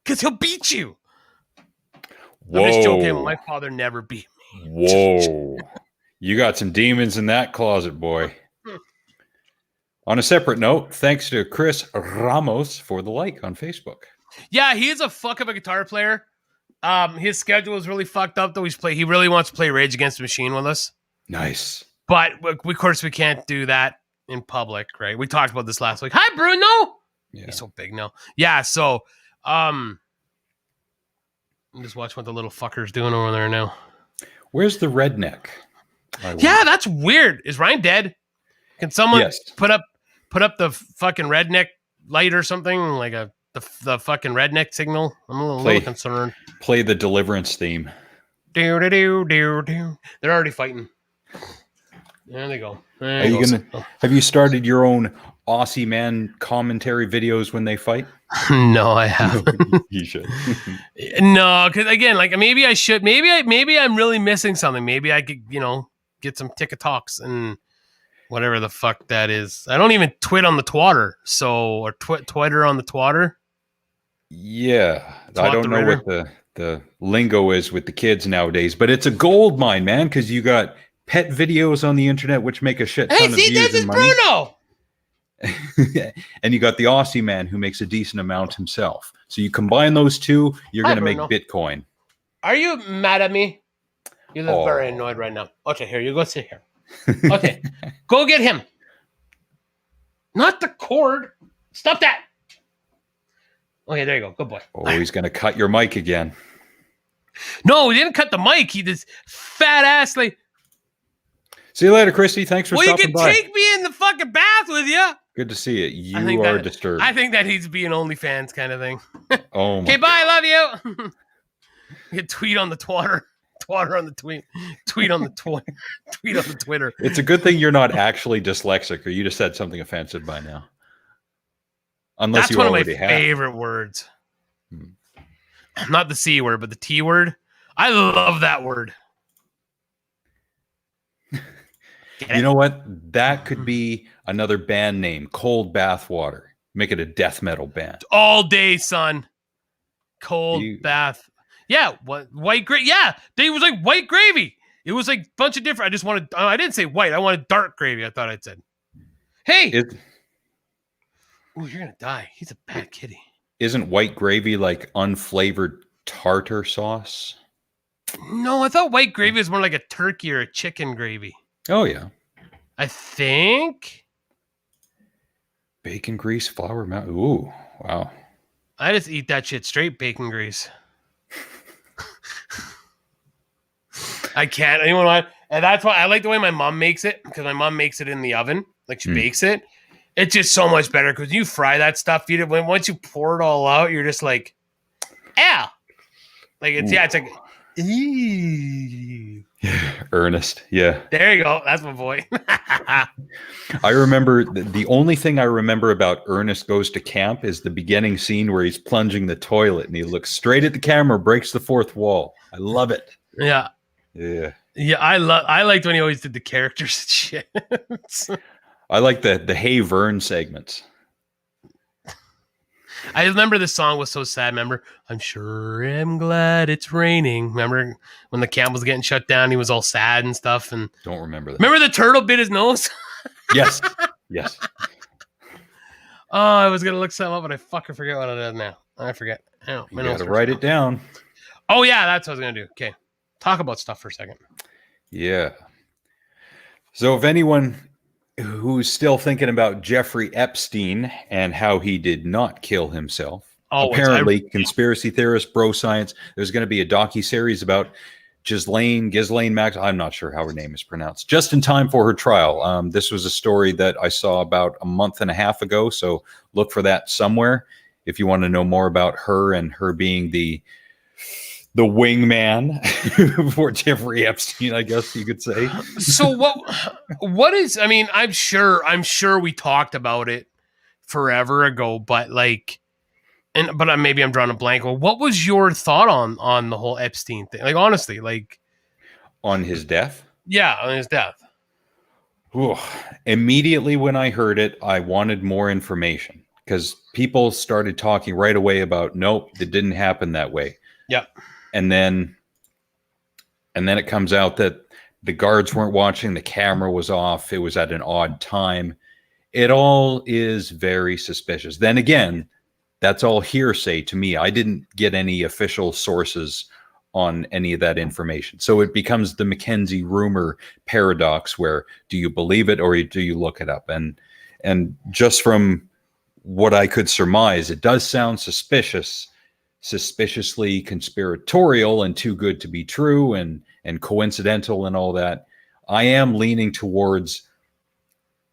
because he'll beat you. Whoa. I'm just joking. My father never beat me. Whoa. You got some demons in that closet, boy. On a separate note, thanks to Chris Ramos for the like on Facebook. Yeah, he is a fuck of a guitar player. His schedule is really fucked up, though. He really wants to play Rage Against the Machine with us. Nice. But, of course, we can't do that in public, right? We talked about this last week. Hi, Bruno! Yeah. He's so big now. Yeah, so, I'm just watching what the little fucker's doing over there now. Where's the redneck? Yeah, that's weird. Is Ryan dead? Can someone Yes. put up the fucking redneck light or something? Like the fucking redneck signal? I'm a little concerned. Play the Deliverance theme. Do. They're already fighting. There they go. Have you started your own Aussie man commentary videos when they fight? No, I haven't. You should. No, because again, like maybe I should. Maybe I'm really missing something. Maybe I could, get some TikToks and whatever the fuck that is. I don't even twit on the twatter. Or Twitter on the twatter. Yeah, I don't know what the lingo is with the kids nowadays, but it's a gold mine, man, because you got pet videos on the internet which make a shit ton of views this is and money. Bruno. And you got the Aussie man who makes a decent amount himself. So you combine those two, you're going to make Bitcoin. Are you mad at me? You look very annoyed right now. Okay, here, you go sit here. Okay, go get him. Not the cord. Stop that. Okay, there you go. Good boy. Oh, he's going to cut your mic again. No, he didn't cut the mic. He just fat ass like. See you later, Christy. Thanks for stopping by. Well, you can take me in the fucking bath with you. Good to see you. You are disturbed. I think that needs to be an OnlyFans kind of thing. Oh my. Okay, bye. Love you. You tweet on the twatter. Twatter on the tweet. Tweet on the Twitter. Tweet on the Twitter. It's a good thing you're not actually dyslexic, or you just said something offensive by now. Unless That's you one of my already have. favorite words. Not the C word, but the T word. I love that word. You know what? That could be another band name, Cold Bathwater. Make it a death metal band. All day, son. Cold bath. Yeah, white gravy. Yeah, it was like white gravy. It was like a bunch of different. I didn't say white. I wanted dark gravy. I thought I'd said. Hey. Oh, you're going to die. He's a bad kitty. Isn't white gravy like unflavored tartar sauce? No, I thought white gravy was more like a turkey or a chicken gravy. Oh, yeah. I think. Bacon grease, flour. Ooh, wow. I just eat that shit straight bacon grease. I can't. Anyone want? And that's why I like the way my mom makes it, because my mom makes it in the oven. Like she bakes it. It's just so much better because you fry that stuff. Once you pour it all out, you're just like, ow. Like it's it's like Ernest, yeah. There you go. That's my boy. I remember the only thing I remember about Ernest Goes to Camp is the beginning scene where he's plunging the toilet and he looks straight at the camera, breaks the fourth wall. I love it. Yeah. Yeah. Yeah, I liked when he always did the characters and shit. I like the Hey Vern segments. I remember this song was so sad. Remember, I'm sure am glad it's raining. Remember when the camp was getting shut down? He was all sad and stuff. And don't remember that. Remember the turtle bit his nose? Yes. Yes. Oh, I was gonna look something up, but I fucking forget what it is now. I forget. Oh, you gotta write it down. Oh yeah, that's what I was gonna do. Okay, talk about stuff for a second. Yeah. So if anyone who's still thinking about Jeffrey Epstein and how he did not kill himself, apparently conspiracy theorist, bro science, there's going to be a docu-series about Ghislaine Max. I'm not sure how her name is pronounced. Just in time for her trial. This was a story that I saw about a month and a half ago. So look for that somewhere if you want to know more about her and her being the wingman for Jeffrey Epstein, I guess you could say. So what is, I mean, I'm sure we talked about it forever ago, but like, but maybe I'm drawing a blank. Well, what was your thought on the whole Epstein thing? Like, honestly, like on his death? Yeah, on his death. Ooh. Immediately when I heard it, I wanted more information because people started talking right away about, nope, it didn't happen that way. Yeah. And then it comes out that the guards weren't watching, the camera was off, it was at an odd time. It all is very suspicious. Then again, that's all hearsay to me. I didn't get any official sources on any of that information. So it becomes the Mackenzie rumor paradox where do you believe it or do you look it up? And just from what I could surmise, it does sound suspiciously conspiratorial and too good to be true and coincidental and all that. I am leaning towards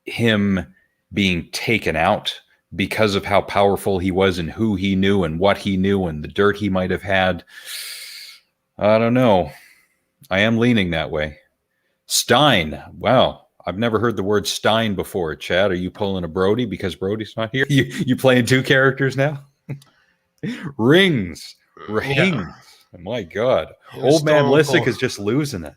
him being taken out because of how powerful he was and who he knew and what he knew and the dirt he might have had. I don't know. I am leaning that way. Stein. Wow. I've never heard the word Stein before. Chad, are you pulling a Brody because Brody's not here? You playing two characters now? Rings. Yeah. My God. Old man Lissick is just losing it.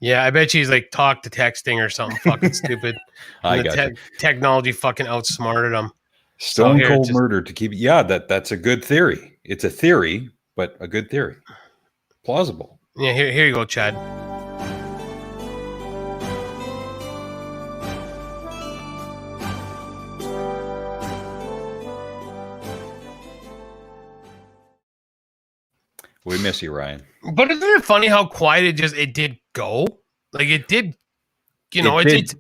Yeah, I bet she's like talk to texting or something fucking stupid. I got technology fucking outsmarted them. Stone cold murder to keep. Yeah, that's a good theory. It's a theory, but a good theory. Plausible. Yeah, here you go, Chad. We miss you, Ryan. But isn't it funny how quiet it did go? Like it did, you know, it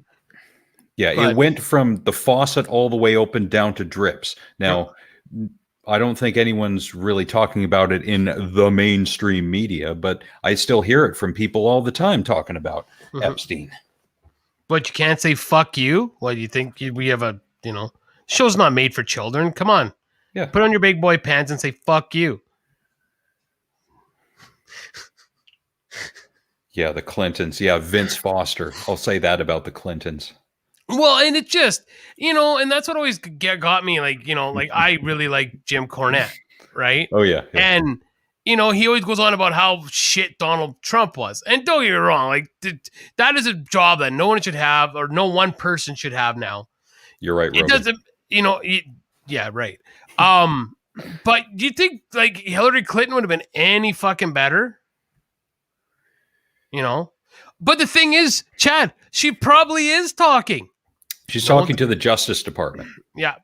it went from the faucet all the way open down to drips. Now, I don't think anyone's really talking about it in the mainstream media, but I still hear it from people all the time talking about Epstein. But you can't say fuck you? What do you think? We have a, show's not made for children. Come on. Yeah. Put on your big boy pants and say fuck you. Yeah, the Clintons. Yeah, Vince Foster. I'll say that about the Clintons. Well, and it just, and that's what always got me, like, like I really like Jim Cornette, right? Oh, yeah. And, he always goes on about how shit Donald Trump was. And don't get me wrong, like, that is a job that no one should have or no one person should have now. You're right, Rogan. It doesn't, yeah, right. But do you think, like, Hillary Clinton would have been any fucking better? But the thing is, Chad, she probably is talking. She's talking to the Justice Department. Yeah.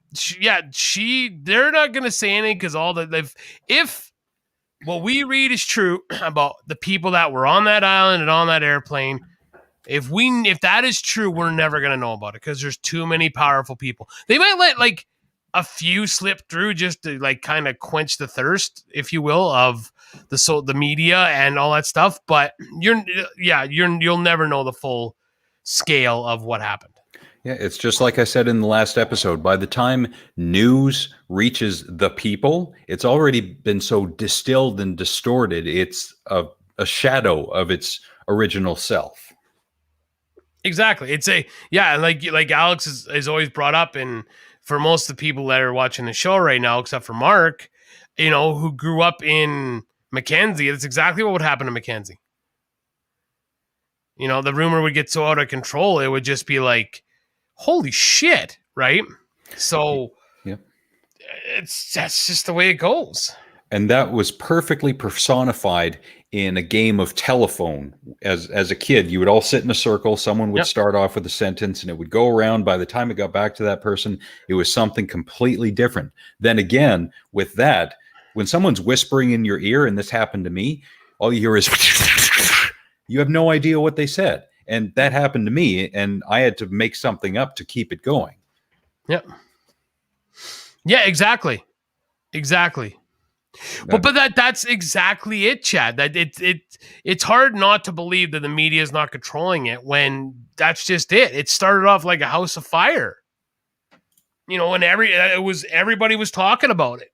They're not going to say anything because if what we read is true about the people that were on that island and on that airplane, if that is true, we're never going to know about it because there's too many powerful people. They might let like a few slip through just to like kind of quench the thirst, if you will, of the media and all that stuff. But you'll never know the full scale of what happened. Yeah, it's just like I said in the last episode. By the time news reaches the people, it's already been so distilled and distorted. It's a shadow of its original self. Exactly. It's like Alex is always brought up, and for most of the people that are watching the show right now, except for Mark, who grew up in Mackenzie, that's exactly what would happen to Mackenzie. The rumor would get so out of control, it would just be like, holy shit, right? So yeah, that's just the way it goes. And that was perfectly personified in a game of telephone. As a kid, you would all sit in a circle. Someone would start off with a sentence and it would go around. By the time it got back to that person, it was something completely different. Then again, with that, when someone's whispering in your ear, and this happened to me, all you hear is you have no idea what they said. And that happened to me, and I had to make something up to keep it going. Yeah. Yeah, exactly. Exactly. But that's exactly it, Chad. That it's hard not to believe that the media is not controlling it when that's just it. It started off like a house of fire. You know, when everybody was talking about it.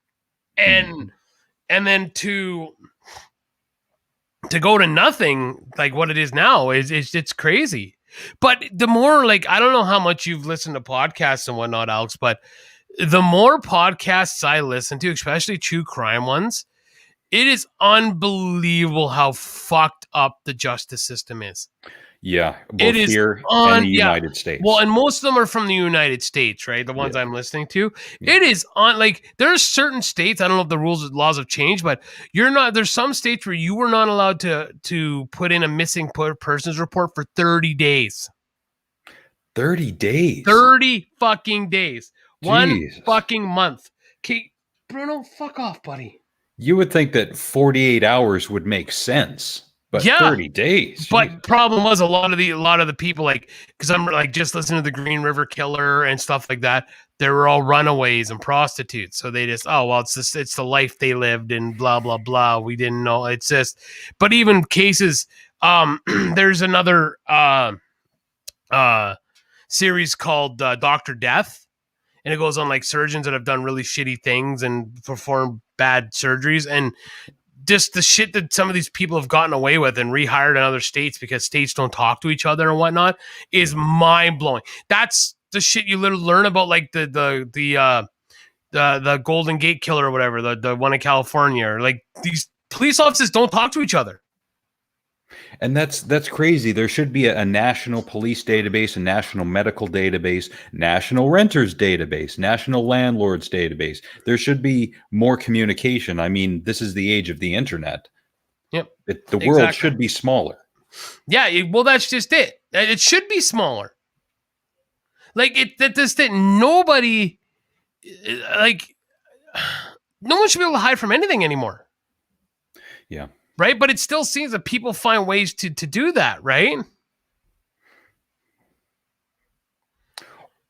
And then to go to nothing like what it is now it's crazy. But the more, like, I don't know how much you've listened to podcasts and whatnot, Alex, but the more podcasts I listen to, especially true crime ones, it is unbelievable how fucked up the justice system is. Yeah, both It is here and the United States. Well, and most of them are from the United States, right? The ones I'm listening to. Yeah. It is like, there's certain states, I don't know if the laws have changed, but there's some states where you were not allowed to put in a missing persons report for 30 days. 30 days? 30 fucking days. Jesus. 1 fucking month. Okay, Bruno, fuck off, buddy. You would think that 48 hours would make sense. But 30 days. But problem was a lot of the people, like, because I'm like just listening to the Green River Killer and stuff like that, they were all runaways and prostitutes. So they just, it's the life they lived and blah blah blah. We didn't know. It's just, but even cases, there's another series called Dr. Death, and it goes on like surgeons that have done really shitty things and performed bad surgeries, and just the shit that some of these people have gotten away with and rehired in other states because states don't talk to each other and whatnot is mind blowing. That's the shit you literally learn about, like the Golden Gate Killer or whatever, the one in California, or like these police officers don't talk to each other. And that's crazy. There should be a national police database, a national medical database, national renters database, national landlords database. There should be more communication. I mean, this is the age of the internet. Yep. The world should be smaller. Yeah, well, that's just it. It should be smaller. Like, nobody, like, no one should be able to hide from anything anymore. Yeah. Right? But it still seems that people find ways to do that, right?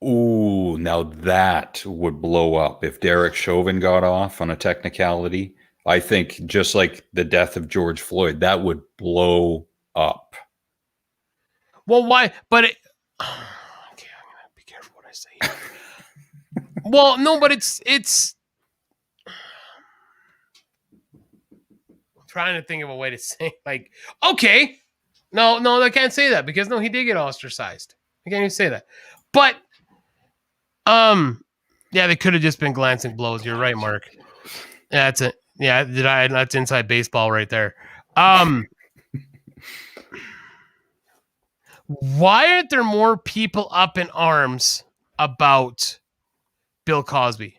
Ooh, now that would blow up. If Derek Chauvin got off on a technicality, I think just like the death of George Floyd, that would blow up. Well, why? But okay, I'm gonna be careful what I say. Well, no, but it's trying to think of a way to say, like, okay, no, I can't say that because he did get ostracized. I can't even say that. But yeah, they could have just been glancing blows. You're right, Mark. Yeah, that's it. Yeah, that's inside baseball right there. Why aren't there more people up in arms about Bill Cosby?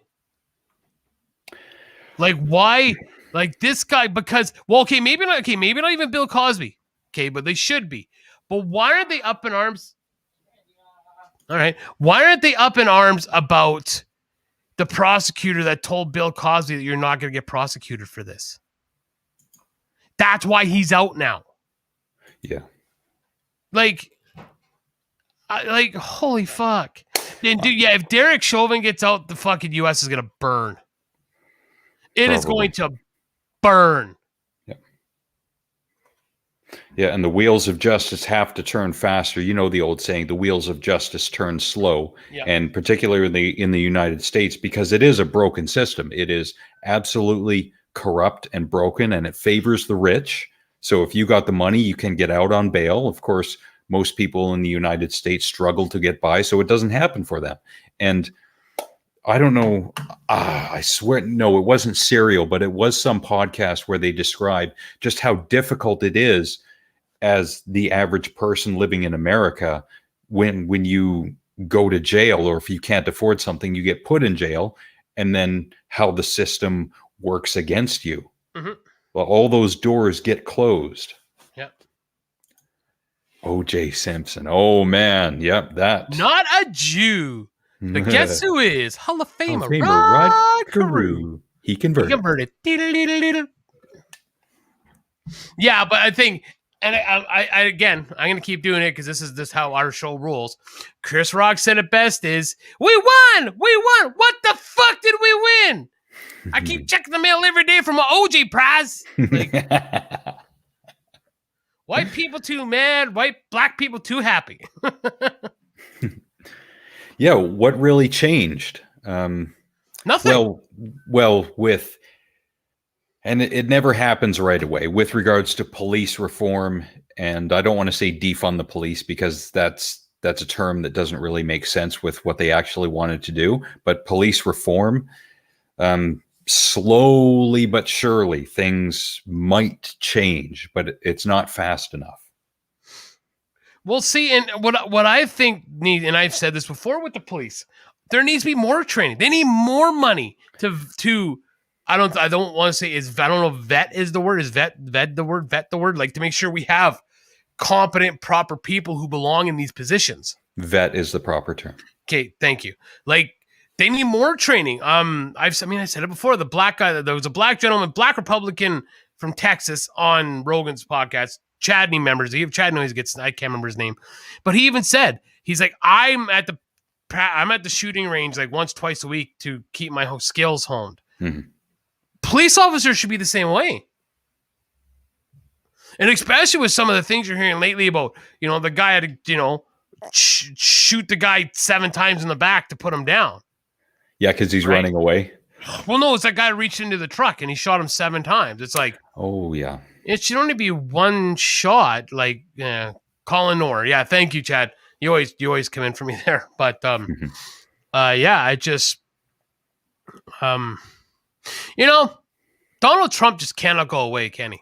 Like, why? Like, this guy, because, well, maybe not even Bill Cosby. Okay, but they should be. But why aren't they up in arms? All right. Why aren't they up in arms about the prosecutor that told Bill Cosby that you're not going to get prosecuted for this? That's why he's out now. Yeah. Like, holy fuck. And dude, yeah, if Derek Chauvin gets out, the fucking U.S. is going to burn. It is going to burn. Yeah, and the wheels of justice have to turn faster. You know the old saying, the wheels of justice turn slow. Yeah. And particularly in the United States, because it is a broken system. It is absolutely corrupt and broken, and it favors the rich. So if you got the money, you can get out on bail. Of course, most people in the United States struggle to get by, so it doesn't happen for them. And I don't know, I swear, no, it wasn't Serial, but it was some podcast where they described just how difficult it is as the average person living in America when you go to jail, or if you can't afford something, you get put in jail, and then how the system works against you. Mm-hmm. Well, all those doors get closed. Yep. O.J. Simpson. Oh, man. Yep, that. Not a Jew. But guess who is? Hall of Famer Rod Carew. He converted. Yeah, but I think And I again, I'm gonna keep doing it because this is how our show rules. Chris Rock said it best: "Is we won? What the fuck did we win? I keep checking the mail every day for my OJ prize. Like, white people too mad, black people too happy." Yeah, what really changed? Nothing. Well, with and it never happens right away with regards to police reform. And I don't want to say defund the police because that's a term that doesn't really make sense with what they actually wanted to do. But police reform, slowly but surely, things might change, but it's not fast enough. We'll see. And what I think need, and I've said this before with the police, there needs to be more training. They need more money to. I don't want to say I don't know if vet is the word. Is vet the word? Like, to make sure we have competent, proper people who belong in these positions. Vet is the proper term. Okay, thank you. Like, they need more training. I said it before. The black guy, there was a black gentleman, black Republican from Texas on Rogan's podcast. Chad remembers. Chad always gets. I can't remember his name, but he even said, he's like, I'm at the shooting range like once, twice a week to keep my skills honed. Mm-hmm. Police officers should be the same way. And especially with some of the things you're hearing lately about, the guy had to, shoot the guy 7 times in the back to put him down. Yeah, because he's running away. Well, no, it's that guy reached into the truck and he shot him 7 times. It's like, oh yeah, it should only be one shot. Like, Colin Orr. Yeah, thank you, Chad. You always come in for me there. But yeah, I just Donald Trump just cannot go away, can he?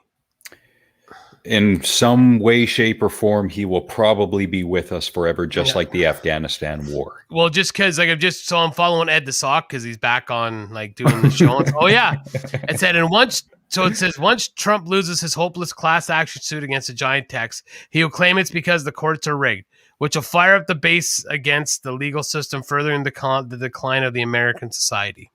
In some way, shape, or form, he will probably be with us forever, just like the Afghanistan war. Well, just because I'm following Ed the Sock because he's back on doing the show. Oh yeah, it said once Trump loses his hopeless class action suit against the giant techs, he will claim it's because the courts are rigged, which will fire up the base against the legal system, furthering the decline of the American society.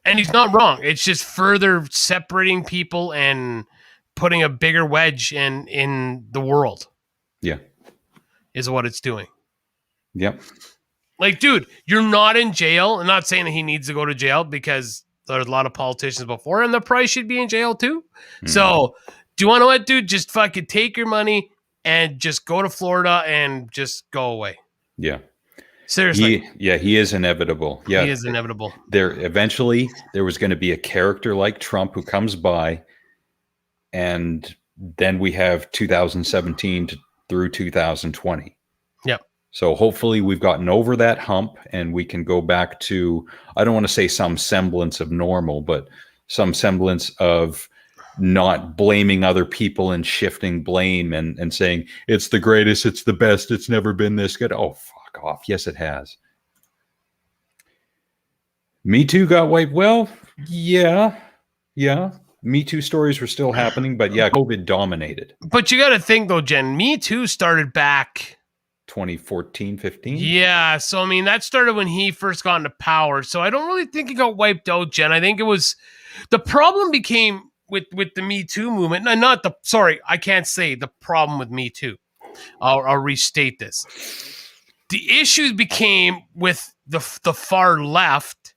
And he's not wrong. It's just further separating people and putting a bigger wedge in the world. Yeah. Is what it's doing. Yep. Like, dude, you're not in jail. I'm not saying that he needs to go to jail because there's a lot of politicians before him that probably should be in jail too. Mm-hmm. So, do you want to know what, dude? Just fucking take your money and just go to Florida and just go away. Yeah. Seriously. He is inevitable. Yeah. He is inevitable. There was going to be a character like Trump who comes by, and then we have 2017 through 2020. Yep. So hopefully we've gotten over that hump and we can go back to, I don't want to say some semblance of normal, but some semblance of not blaming other people and shifting blame and saying it's the greatest, it's the best, it's never been this good. Oh, fuck off. Yes, it has. Me Too got wiped. Well, yeah. Me Too stories were still happening, but yeah, COVID dominated. But you got to think though, Jen, Me Too started back 2014, 15. Yeah. So, I mean, that started when he first got into power. So I don't really think it got wiped out, Jen. I think it was, the problem became with the Me Too movement. I can't say the problem with Me Too. I'll restate this. The issue became with the far left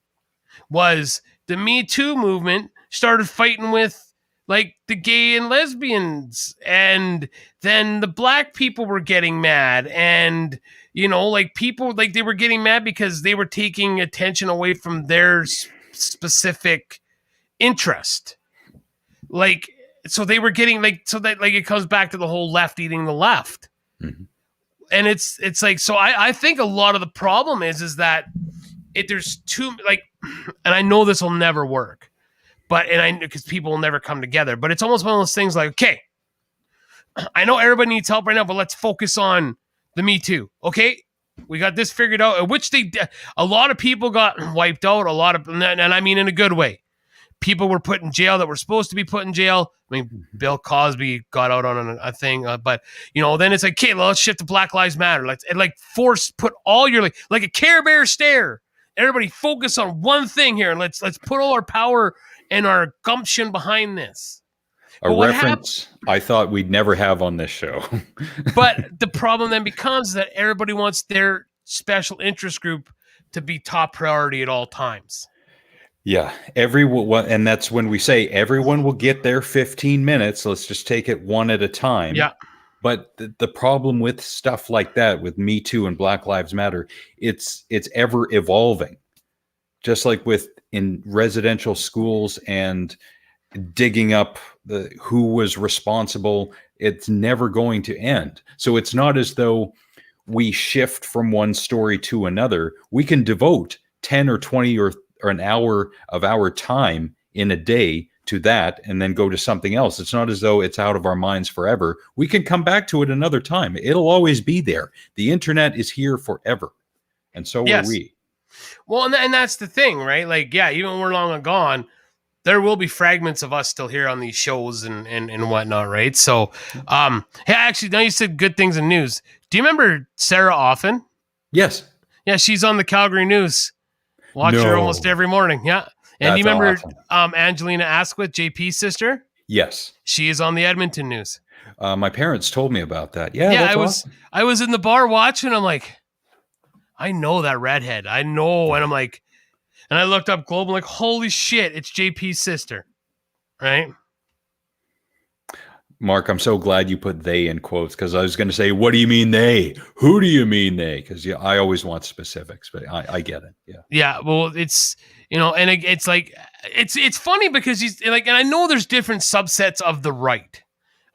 was the Me Too movement started fighting with like the gay and lesbians, and then the black people were getting mad, and people like they were getting mad because they were taking attention away from their specific interest. Like, so they were getting it comes back to the whole left eating the left. Mm-hmm. And it's like, so I think a lot of the problem is that there's too, like, and I know this will never work, because people will never come together, but it's almost one of those things like, okay, I know everybody needs help right now, but let's focus on the Me Too. Okay. We got this figured out, which a lot of people got wiped out, and I mean, in a good way. People were put in jail that were supposed to be put in jail. I mean, Bill Cosby got out on a thing, but then it's like, okay, let's shift to Black Lives Matter. Let's put all your like a Care Bear stare. Everybody focus on one thing here, and let's put all our power and our gumption behind this. A But what reference I thought we'd never have on this show. But the problem then becomes that everybody wants their special interest group to be top priority at all times. Yeah, everyone, and that's when we say everyone will get their 15 minutes. Let's just take it one at a time. Yeah. But the problem with stuff like that, with Me Too and Black Lives Matter, it's ever evolving. Just like with in residential schools and digging up who was responsible, it's never going to end. So it's not as though we shift from one story to another. We can devote 10 or 20 or an hour of our time in a day to that and then go to something else. It's not as though it's out of our minds forever. We can come back to it another time. It'll always be there. The internet is here forever. And so are we. Well, and that's the thing, right? Like, yeah, even when we're long and gone, there will be fragments of us still here on these shows and whatnot, right? So, hey, actually, now you said good things in news. Do you remember Sarah Offen? Yes. Yeah, she's on the Calgary News. Watch her almost every morning. Yeah. And do you remember Angelina Asquith, JP's sister? Yes. She is on the Edmonton News. My parents told me about that. Yeah, that's I was in the bar watching. I'm like, I know that redhead. I know. And I'm like, and I looked up Global, like, holy shit, it's JP's sister. Right? Mark, I'm so glad you put they in quotes, because I was going to say, what do you mean they? Who do you mean they? Because I always want specifics, but I get it. Yeah. Yeah. Well, it's, and it's like, it's funny because he's like, and I know there's different subsets of the right.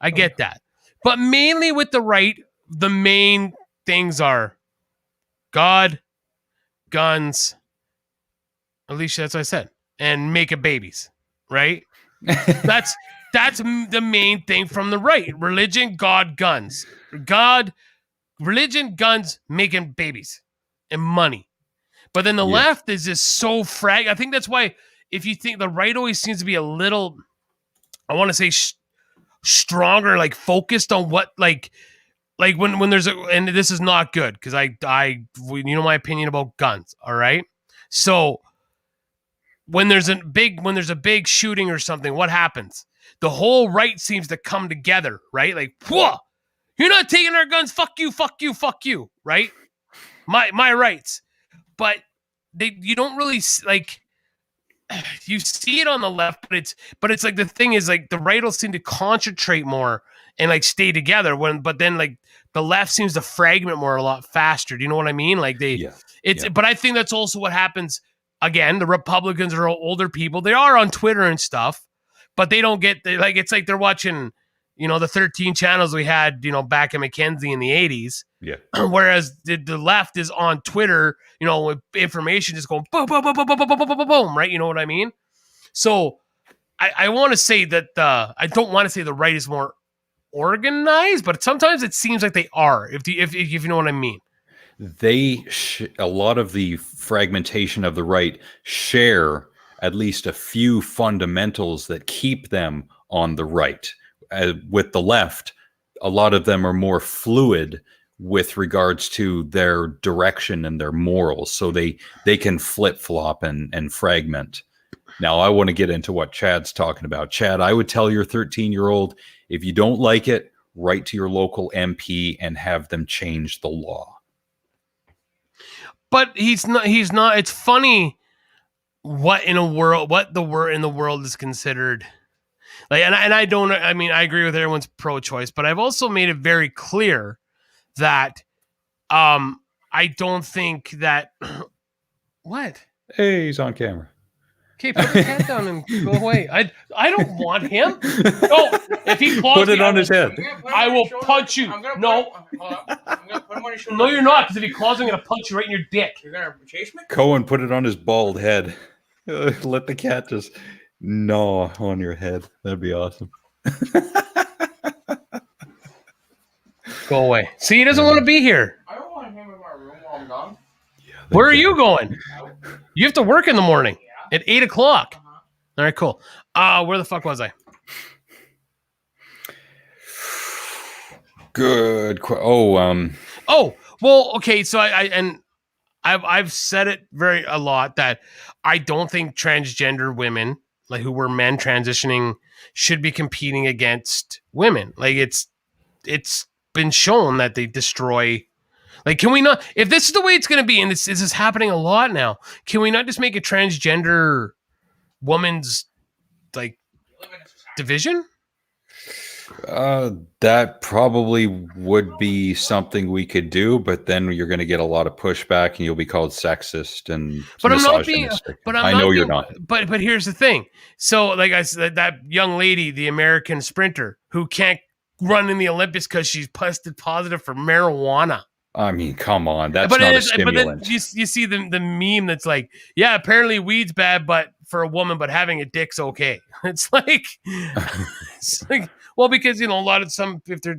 I get that. But mainly with the right, the main things are God, guns, at least that's what I said, and making babies, right? That's the main thing from the right. Religion, God, guns. God, religion, guns, making babies, and money. But then the left is just so I think that's why, if you think the right always seems to be a little, I want to say stronger, like focused on what, like when there's and this is not good, because I my opinion about guns, all right? So when there's a big shooting or something, what happens? The whole right seems to come together, right? Like, whoa, you're not taking our guns. Fuck you, fuck you, fuck you, right? My rights. But you don't really like, you see it on the left, but it's like, the thing is, like, the right will seem to concentrate more and like stay together but then like the left seems to fragment more a lot faster. Do you know what I mean? Like but I think that's also what happens. Again, the Republicans are older people. They are on Twitter and stuff, but they don't get it's like they're watching, the 13 channels we had, back in Mackenzie in the 80s. Yeah. Whereas the left is on Twitter, with information just going boom, boom, boom, boom, boom, boom, boom, boom, boom, right? You know what I mean? So I want to say that I don't want to say the right is more organized, but sometimes it seems like they are, if you know what I mean. A lot of the fragmentation of the right share at least a few fundamentals that keep them on the right. With the left, a lot of them are more fluid with regards to their direction and their morals, so they can flip-flop and fragment. Now, I want to get into what Chad's talking about. Chad, I would tell your 13-year-old, if you don't like it, write to your local MP and have them change the law. But he's not. It's funny what in the world is considered. Like, and I don't. I mean, I agree with everyone's pro-choice, but I've also made it very clear that I don't think that. What? Hey, he's on camera. Okay, put the cat down and go away. I don't want him. No, if he claws put it on his head, I will punch you. No, no, you're not. Because if he claws, I'm gonna punch you right in your dick. You're gonna chase me? Cohen, put it on his bald head. Let the cat just gnaw on your head. That'd be awesome. Go away. See, he doesn't want to be here. I don't want him in my room while I'm gone. Yeah, where are you going? You have to work in the morning at 8 o'clock. All right, cool. Where the fuck was I? Good. Oh, well, okay. So I've said it a lot that I don't think transgender women, like who were men transitioning, should be competing against women. Like it's been shown that they destroy. Like, can we not? If this is the way it's going to be, and this is happening a lot now, can we not just make a transgender woman's like division? That probably would be something we could do, but then you're going to get a lot of pushback, and you'll be called sexist and But I'm not being. misogynistic. But I know you're not. But here's the thing. So, like I said, that young lady, the American sprinter, who can't run in the Olympics because she's tested positive for marijuana. I mean, come on, that's not a stimulant. But then you see the meme that's like, yeah, apparently weed's bad, but for a woman, but having a dick's okay. It's like, well, because a lot of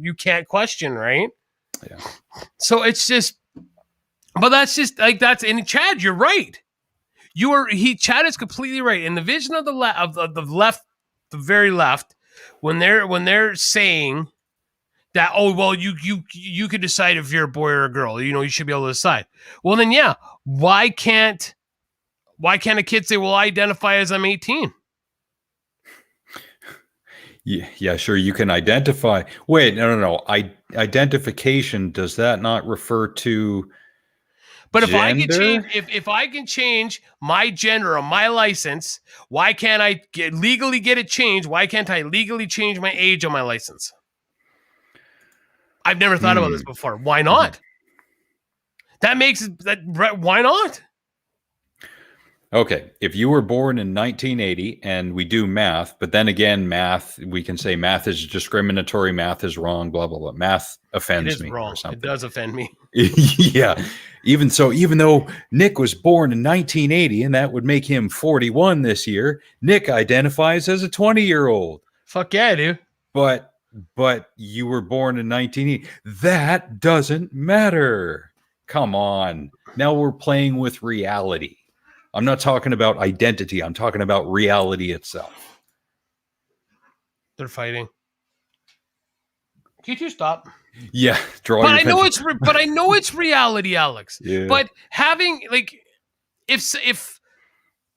you can't question, right? Yeah. So it's just, but that's just like and Chad, you're right. Chad is completely right. In the vision of the left, the very left, when they're saying that, oh, well, you could decide if you're a boy or a girl. You should be able to decide. Well, then, yeah, why can't a kid say, well, I identify as I'm 18? Yeah, sure. You can identify. Wait, no. Identification, does that not refer to But gender? if I can change my gender on my license, why can't I legally get it changed? Why can't I legally change my age on my license? I've never thought about this before. Why not? Why not? Okay, if you were born in 1980 and we do math, but then again, math, we can say math is discriminatory, math is wrong, blah, blah, blah. Math offends me wrong. or something. It does offend me. Yeah. Even though Nick was born in 1980 and that would make him 41 this year, Nick identifies as a 20-year-old. Fuck yeah, dude. But you were born in 1980. That doesn't matter. Come on. Now we're playing with reality. I'm not talking about identity. I'm talking about reality itself. They're fighting. Can you two stop? Yeah, but I know it's reality, Alex. Yeah. But having if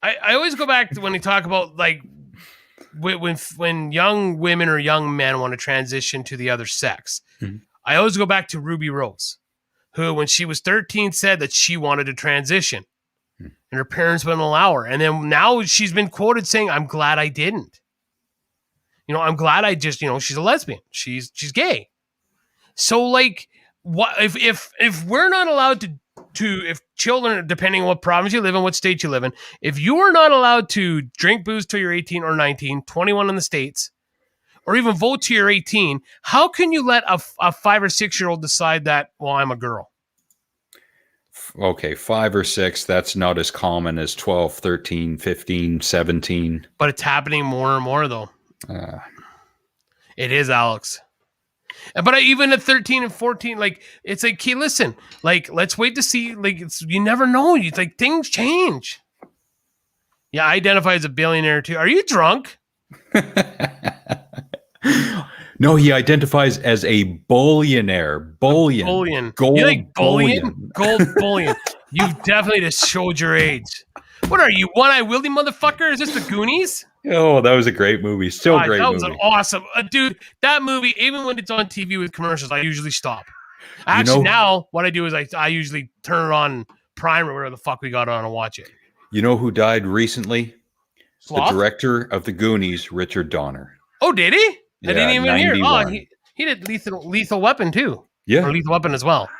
I always go back to when they talk about like when young women or young men want to transition to the other sex. Mm-hmm. I always go back to Ruby Rose, who when she was 13 said that she wanted to transition. And her parents wouldn't allow her. And then now she's been quoted saying, I'm glad I didn't. I'm glad I just, she's a lesbian. She's gay. So like what if we're not allowed to if children, depending on what province you live in, what state you live in, if you are not allowed to drink booze till you're 18 or 19, 21 in the States, or even vote till you're 18, how can you let a 5 or 6 year old decide that, well, I'm a girl? Okay, 5 or 6, that's not as common as 12, 13, 15, 17. But it's happening more and more, though. It is, Alex. But even at 13 and 14, like, it's like, hey, listen, like, let's wait to see. Like, you never know. It's like things change. Yeah, I identify as a billionaire, too. Are you drunk? No, he identifies as a bullionaire. Bullion. Bullion. Gold You like bullion? bullion. Gold bullion. You've definitely just showed your age. What are you, One-Eye Willie motherfucker? Is this the Goonies? Oh, that was a great movie. Still great that movie. was an awesome. Dude, that movie, even when it's on TV with commercials, I usually stop. Actually, now what I do is I usually turn it on Prime or whatever the fuck we got on and watch it. You know who died recently? Sloth? The director of The Goonies, Richard Donner. Oh, did he? I didn't even hear. 91. Oh, he did Lethal Weapon too. Yeah. Or Lethal Weapon as well.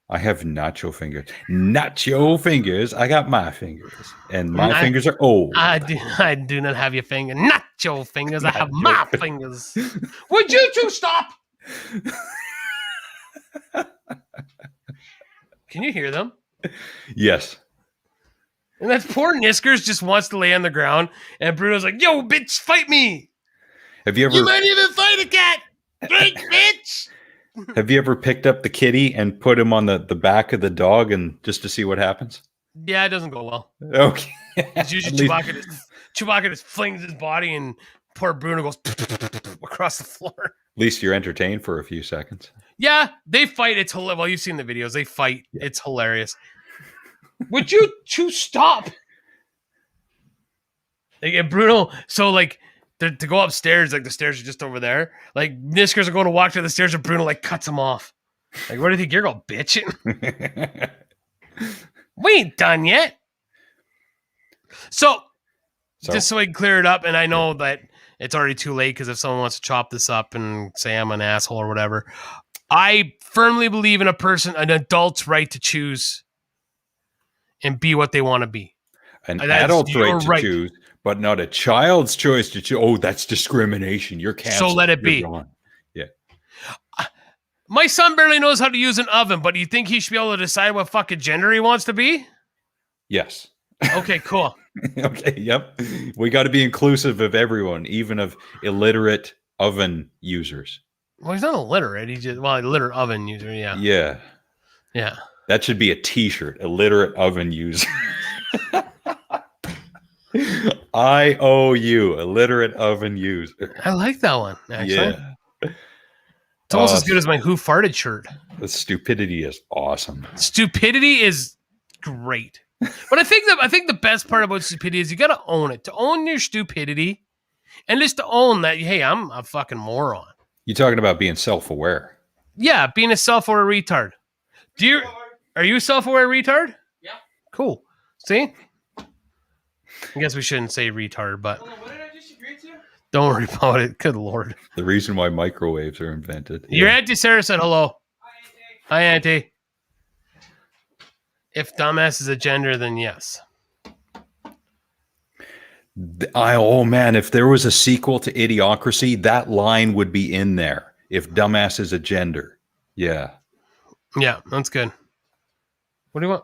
I have nacho fingers. Nacho fingers. I got my fingers. And my fingers are old. I do not have your finger. Not your fingers. I have my fingers. Would you two stop? Can you hear them? Yes. And that poor Niskers just wants to lay on the ground. And Bruno's like, yo, bitch, fight me. Have you ever? You might even fight a cat. Great, bitch. Have you ever picked up the kitty and put him on the back of the dog and just to see what happens? Yeah, it doesn't go well. Okay. It's usually Chewbacca just flings his body and poor Bruno goes across the floor. At least you're entertained for a few seconds. Yeah, they fight. It's hilarious. Well, you've seen the videos. They fight. Yeah. It's hilarious. Would you two stop? Like, Bruno, so like to go upstairs, like the stairs are just over there. Like Niskers are going to walk to the stairs, and Bruno like cuts him off. Like, where do you think you're going, bitch? We ain't done yet. So, just so I can clear it up, and I know that it's already too late because if someone wants to chop this up and say I'm an asshole or whatever, I firmly believe in an adult's right to choose and be what they want to be. An adult's right to choose, but not a child's choice to choose. Oh, that's discrimination. You're canceled. So let it be. Gone. Yeah. My son barely knows how to use an oven, but do you think he should be able to decide what fucking gender he wants to be? Yes. Okay, cool. Okay, yep. We got to be inclusive of everyone, even of illiterate oven users. Well, he's not illiterate. He's just, illiterate oven user, yeah. Yeah. Yeah. That should be a t-shirt, illiterate oven user. IOU, illiterate oven user. I like that one, actually. Yeah. It's almost as good as my Who Farted shirt. The stupidity is awesome. Stupidity is great. But I think the best part about stupidity is you got to own it. To own your stupidity and just to own that, hey, I'm a fucking moron. You're talking about being self-aware. Yeah, being a self-aware retard. Are you a self-aware retard? Yeah. Cool. See? I guess we shouldn't say retard, but What did I just agree to? don't worry about it. Good Lord. The reason why microwaves are invented. Your Auntie Sarah said hello. Hi, Auntie. If dumbass is a gender, then yes. Oh man, if there was a sequel to Idiocracy, that line would be in there. If dumbass is a gender. Yeah. Yeah, that's good. What do you want?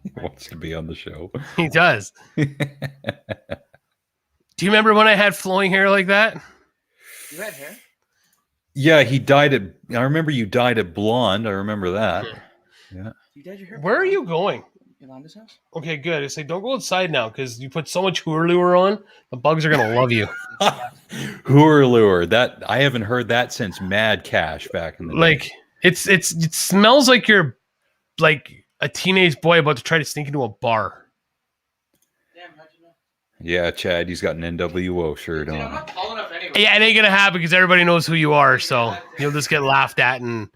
He wants to be on the show. He does. Do you remember when I had flowing hair like that? You had hair? Yeah, he dyed it. I remember you dyed it blonde. I remember that. Yeah. You dyed your hair? Where are you going? Yolanda's house? Okay, good. It's like, don't go outside now because you put so much hula on, the bugs are going to love you. Hurlure. That I haven't heard that since Mad Cash back in the day. Like, it smells like you're like a teenage boy about to try to sneak into a bar. Damn, how'd you know? Yeah, Chad, he's got an NWO shirt Dude, I'm on. not tall enough anyway. Yeah, it ain't going to happen because everybody knows who you are. So you'll just get laughed at and,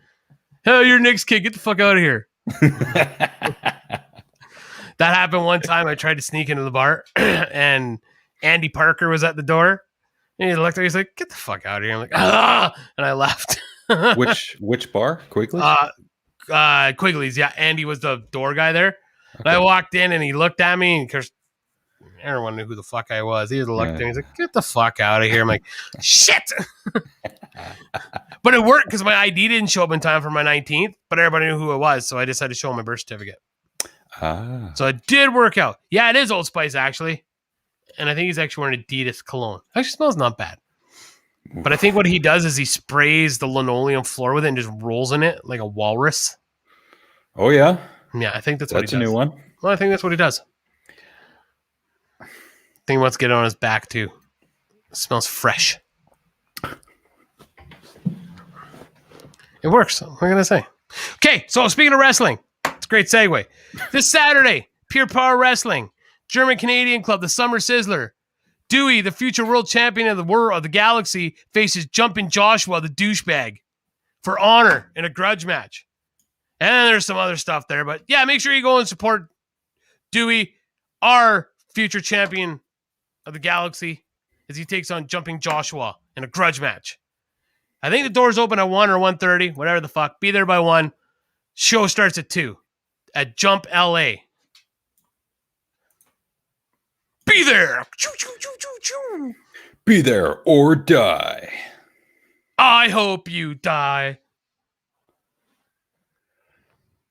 oh, you're Nick's kid. Get the fuck out of here. That happened one time. I tried to sneak into the bar and Andy Parker was at the door. And he looked at me, he's like, get the fuck out of here. I'm like, ah! And I left. Which bar? Quigley? Quigley's, yeah. Andy was the door guy there. And I walked in and he looked at me and because everyone knew who the fuck I was. He just looked at me, he's like, get the fuck out of here. I'm like, shit. But it worked because my ID didn't show up in time for my 19th, but everybody knew who it was. So I decided to show him my birth certificate. So it did work out. Yeah, it is Old Spice, actually. And I think he's actually wearing Adidas cologne. Actually smells not bad. But I think what he does is he sprays the linoleum floor with it and just rolls in it like a walrus. Oh, yeah? Yeah, I think that's what he does. That's a new one? Well, I think that's what he does. I think he wants to get it on his back, too. It smells fresh. It works. What am I going to say? Okay, so speaking of wrestling, it's a great segue. This Saturday, Pure Power Wrestling, German-Canadian club, the Summer Sizzler. Dewey, the future world champion of the world of the galaxy, faces Jumpin' Joshua, the douchebag, for honor in a grudge match. And then there's some other stuff there, but yeah, make sure you go and support Dewey, our future champion of the galaxy, as he takes on Jumping Joshua in a grudge match. I think the doors open at 1 or 1:30, whatever the fuck. Be there by 1. Show starts at 2 at Jump LA. Be there. Choo, choo, choo, choo, choo. Be there or die. I hope you die.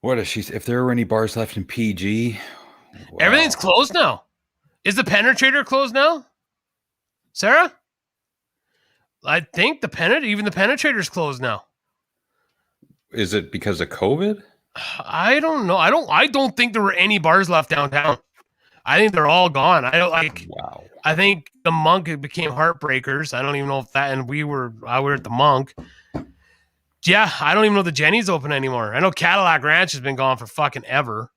What is she? If there were any bars left in PG, wow. Everything's closed now. Is the Penetrator closed now? Sarah? I think even the Penetrator's closed now. Is it because of COVID? I don't know. I don't think there were any bars left downtown. I think they're all gone. Wow. I think the Monk became Heartbreakers. I don't even know if that, and we were at the Monk. Yeah, I don't even know the Jenny's open anymore. I know Cadillac Ranch has been gone for fucking ever.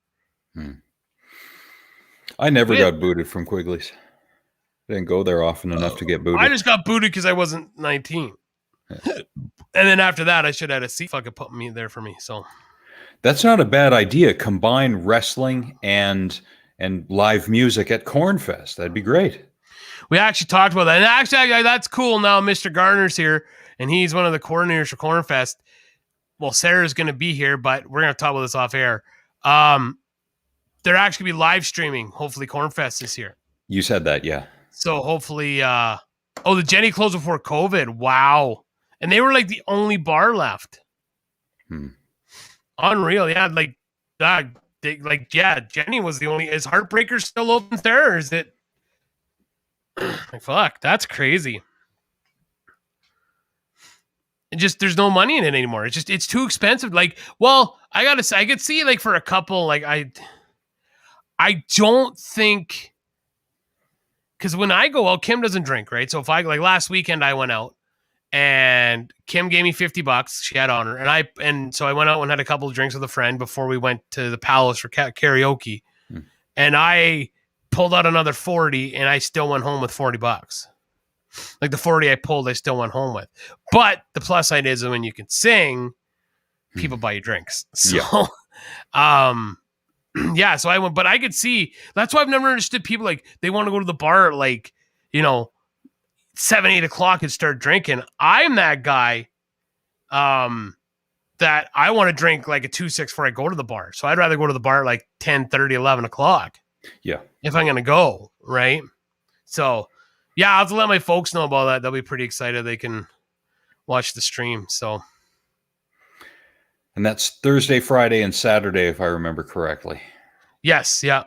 I never Yeah. got booted from Quigley's. Didn't go there often enough to get booted. I just got booted because I wasn't 19. And then after that, I should have had a seat fucking put me there for me. So That's not a bad idea. Combine wrestling and live music at Cornfest. That'd be great. we actually talked about that. And actually, that's cool. Now Mr. Garner's here, and he's one of the coordinators for Cornfest. Well, Sarah's going to be here, but we're going to talk about this off air. They're actually going to be live streaming, hopefully, Cornfest this year. You said that, yeah. So hopefully, the Jenny closed before COVID. Wow. And they were like the only bar left. Unreal. Yeah. Jenny was the only, is Heartbreaker still open there? Or is it like, fuck, that's crazy. It just, there's no money in it anymore. It's just, it's too expensive. Like, well, I gotta say, I could see like for a couple, like I don't think, because when I go out, Kim doesn't drink, right? So if I, like last weekend, I went out and Kim gave me $50. She had on her. And so I went out and had a couple of drinks with a friend before we went to the Palace for karaoke. And I pulled out another 40 and I still went home with $40. Like the 40 I pulled, I still went home with. But the plus side is when you can sing, people buy you drinks. So, yeah, so I went, but I could see, that's why I've never understood people like, they want to go to the bar at like, 7, 8 o'clock and start drinking. I'm that guy that I want to drink like a 2-6 before I go to the bar. So I'd rather go to the bar at like 10, 30, 11 o'clock. Yeah. If I'm going to go, right? So, yeah, I'll have to let my folks know about that. They'll be pretty excited. They can watch the stream. So, And that's Thursday, Friday, and Saturday, if I remember correctly. yes, yeah.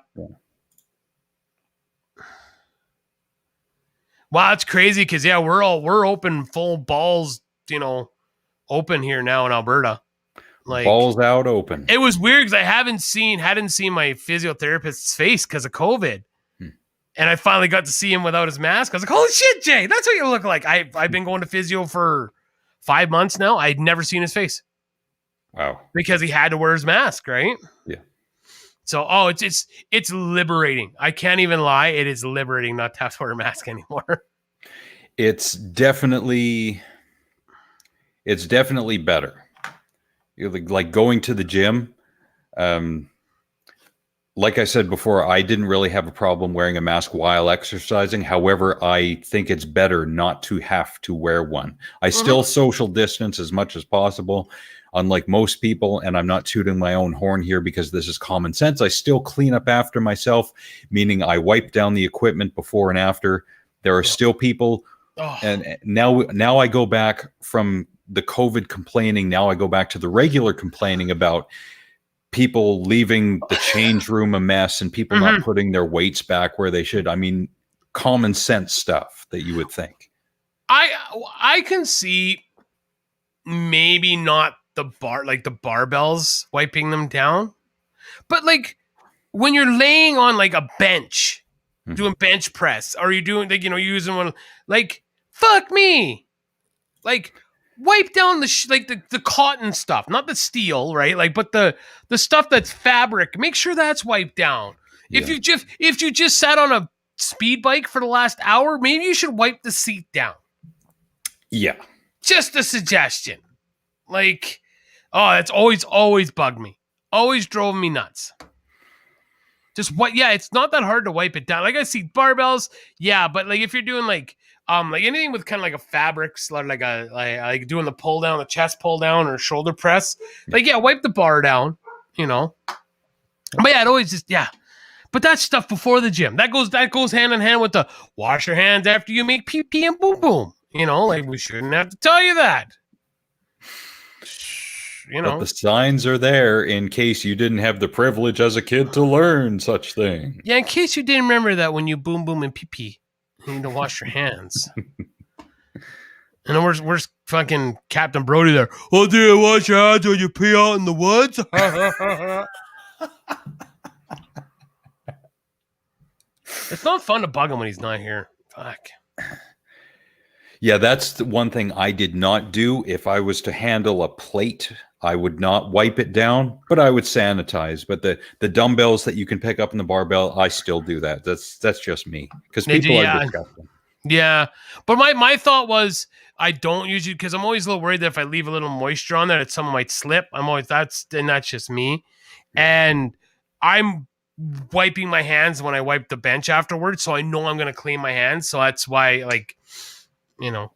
Wow, it's crazy because we're open full balls, open here now in Alberta. Like Balls out open. it was weird because I hadn't seen my physiotherapist's face because of COVID. And I finally got to see him without his mask. I was like, holy shit, Jay, that's what you look like. I've been going to physio for 5 months now. I'd never seen his face. Wow. Because he had to wear his mask, right? Yeah. So, it's liberating. I can't even lie. It is liberating not to have to wear a mask anymore. It's definitely better. Like going to the gym. Like I said before, I didn't really have a problem wearing a mask while exercising. However, I think it's better not to have to wear one. I still social distance as much as possible, unlike most people, and I'm not tooting my own horn here because this is common sense. I still clean up after myself, meaning I wipe down the equipment before and after. There are still people, and now I go back from the COVID complaining. Now I go back to the regular complaining about people leaving the change room a mess and people not putting their weights back where they should. I mean, common sense stuff that you would think. I can see maybe not the barbells wiping them down, but like when you're laying on like a bench doing bench press, or you're doing like using one, like fuck me, like wipe down the cotton stuff, not the steel, right? Like, but the stuff that's fabric, make sure that's wiped down. Yeah. If you just sat on a speed bike for the last hour, maybe you should wipe the seat down. Yeah. Just a suggestion. Like, that's always bugged me. Always drove me nuts. Just it's not that hard to wipe it down. Like I see barbells, yeah, but like if you're doing like anything with kind of like a fabric, like doing the pull down, the chest pull down or shoulder press, wipe the bar down, But it always just But that's stuff before the gym. That goes hand in hand with the wash your hands after you make pee pee and boom boom. Like we shouldn't have to tell you that. But the signs are there in case you didn't have the privilege as a kid to learn such things. Yeah, in case you didn't remember that when you boom boom and pee pee. You need to wash your hands. And then where's fucking Captain Brody there? Oh, do you wash your hands when you pee out in the woods? It's not fun to bug him when he's not here. Fuck. Yeah, that's the one thing I did not do. If I was to handle a plate I would not wipe it down, but I would sanitize. But the dumbbells that you can pick up in the barbell, I still do that. That's just me, because people are disgusting. Yeah, but my thought was I don't usually, because I'm always a little worried that if I leave a little moisture on there, that someone might slip. That's just me, and I'm wiping my hands when I wipe the bench afterwards, so I know I'm gonna clean my hands. So that's why, like,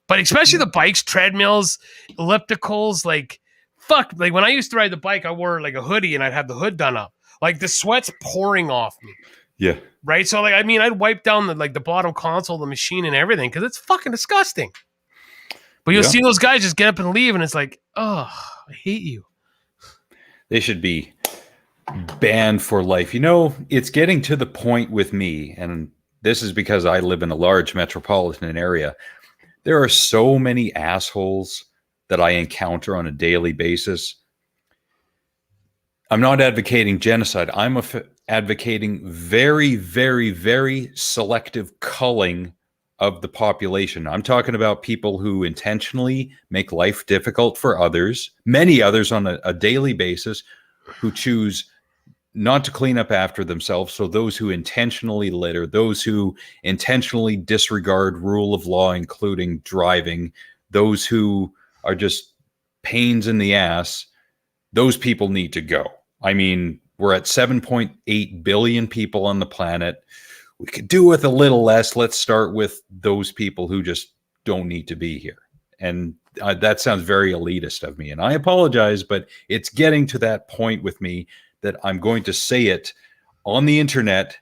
but especially the bikes, treadmills, ellipticals, like fuck. Like when I used to ride the bike, I wore like a hoodie and I'd have the hood done up. Like the sweat's pouring off me. Yeah. Right. So like, I mean, I'd wipe down the bottom console of the machine and everything because it's fucking disgusting. But you'll see those guys just get up and leave, and it's like, oh, I hate you. They should be banned for life. It's getting to the point with me, and this is because I live in a large metropolitan area. There are so many assholes that I encounter on a daily basis. I'm not advocating genocide. I'm advocating very, very, very selective culling of the population. I'm talking about people who intentionally make life difficult for others, many others on a daily basis, who choose not to clean up after themselves. So those who intentionally litter, those who intentionally disregard rule of law, including driving, those who are just pains in the ass, those people need to go. I mean, we're at 7.8 billion people on the planet. We could do with a little less. Let's start with those people who just don't need to be here. And that sounds very elitist of me, and I apologize, but it's getting to that point with me that I'm going to say it on the internet,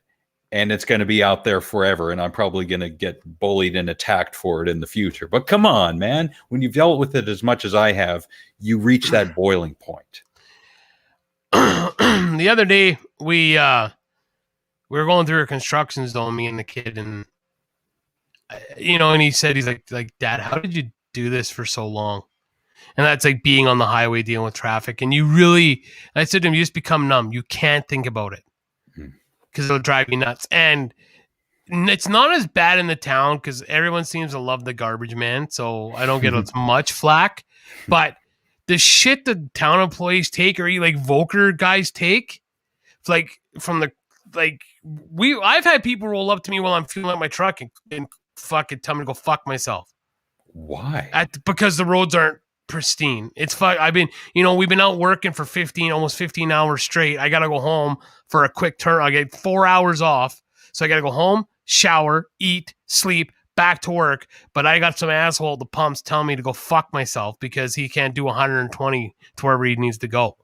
and it's going to be out there forever, and I'm probably going to get bullied and attacked for it in the future. But come on, man. When you've dealt with it as much as I have, you reach that boiling point. The other day, we were going through a construction zone, me and the kid, and and he said, he's like, Dad, how did you do this for so long? And that's like being on the highway dealing with traffic. And I said to him, you just become numb. You can't think about it because it'll drive you nuts. And it's not as bad in the town because everyone seems to love the garbage man. So I don't get as much flack. But the shit the town employees take, or like Volker guys take, like from the, like I've had people roll up to me while I'm filling up my truck and fucking tell me to go fuck myself. Why? Because the roads aren't pristine. It's fun. We've been out working for almost 15 hours straight. I gotta go home for a quick turn. I get 4 hours off, so I gotta go home, shower, eat, sleep, back to work. But I got some asshole at the pumps telling me to go fuck myself because he can't do 120 to wherever he needs to go.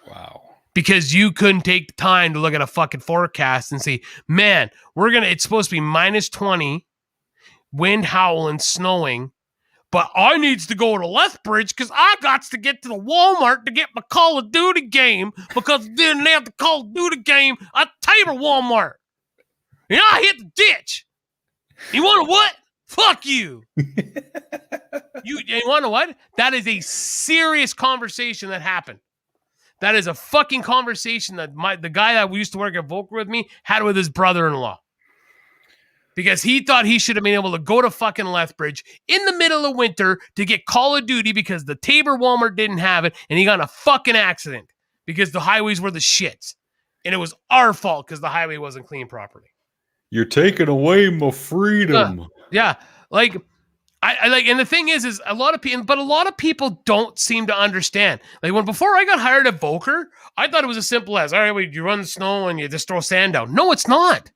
Wow. Because you couldn't take the time to look at a fucking forecast and see, man, it's supposed to be minus 20, wind howling, snowing. But I needs to go to Lethbridge because I got to get to the Walmart to get my Call of Duty game because then they have the Call of Duty game at Tabor Walmart. And I hit the ditch. You want to what? Fuck you. You want to what? That is a serious conversation that happened. That is a fucking conversation that the guy that used to work at Volker with me had with his brother-in-law. Because he thought he should have been able to go to fucking Lethbridge in the middle of winter to get Call of Duty because the Tabor Walmart didn't have it, and he got in a fucking accident because the highways were the shits. And it was our fault because the highway wasn't cleaned properly. You're taking away my freedom. Yeah. Like, I like, and the thing is a lot of people don't seem to understand. Like before I got hired at Volker, I thought it was as simple as, all right, you run the snow and you just throw sand down. No, it's not.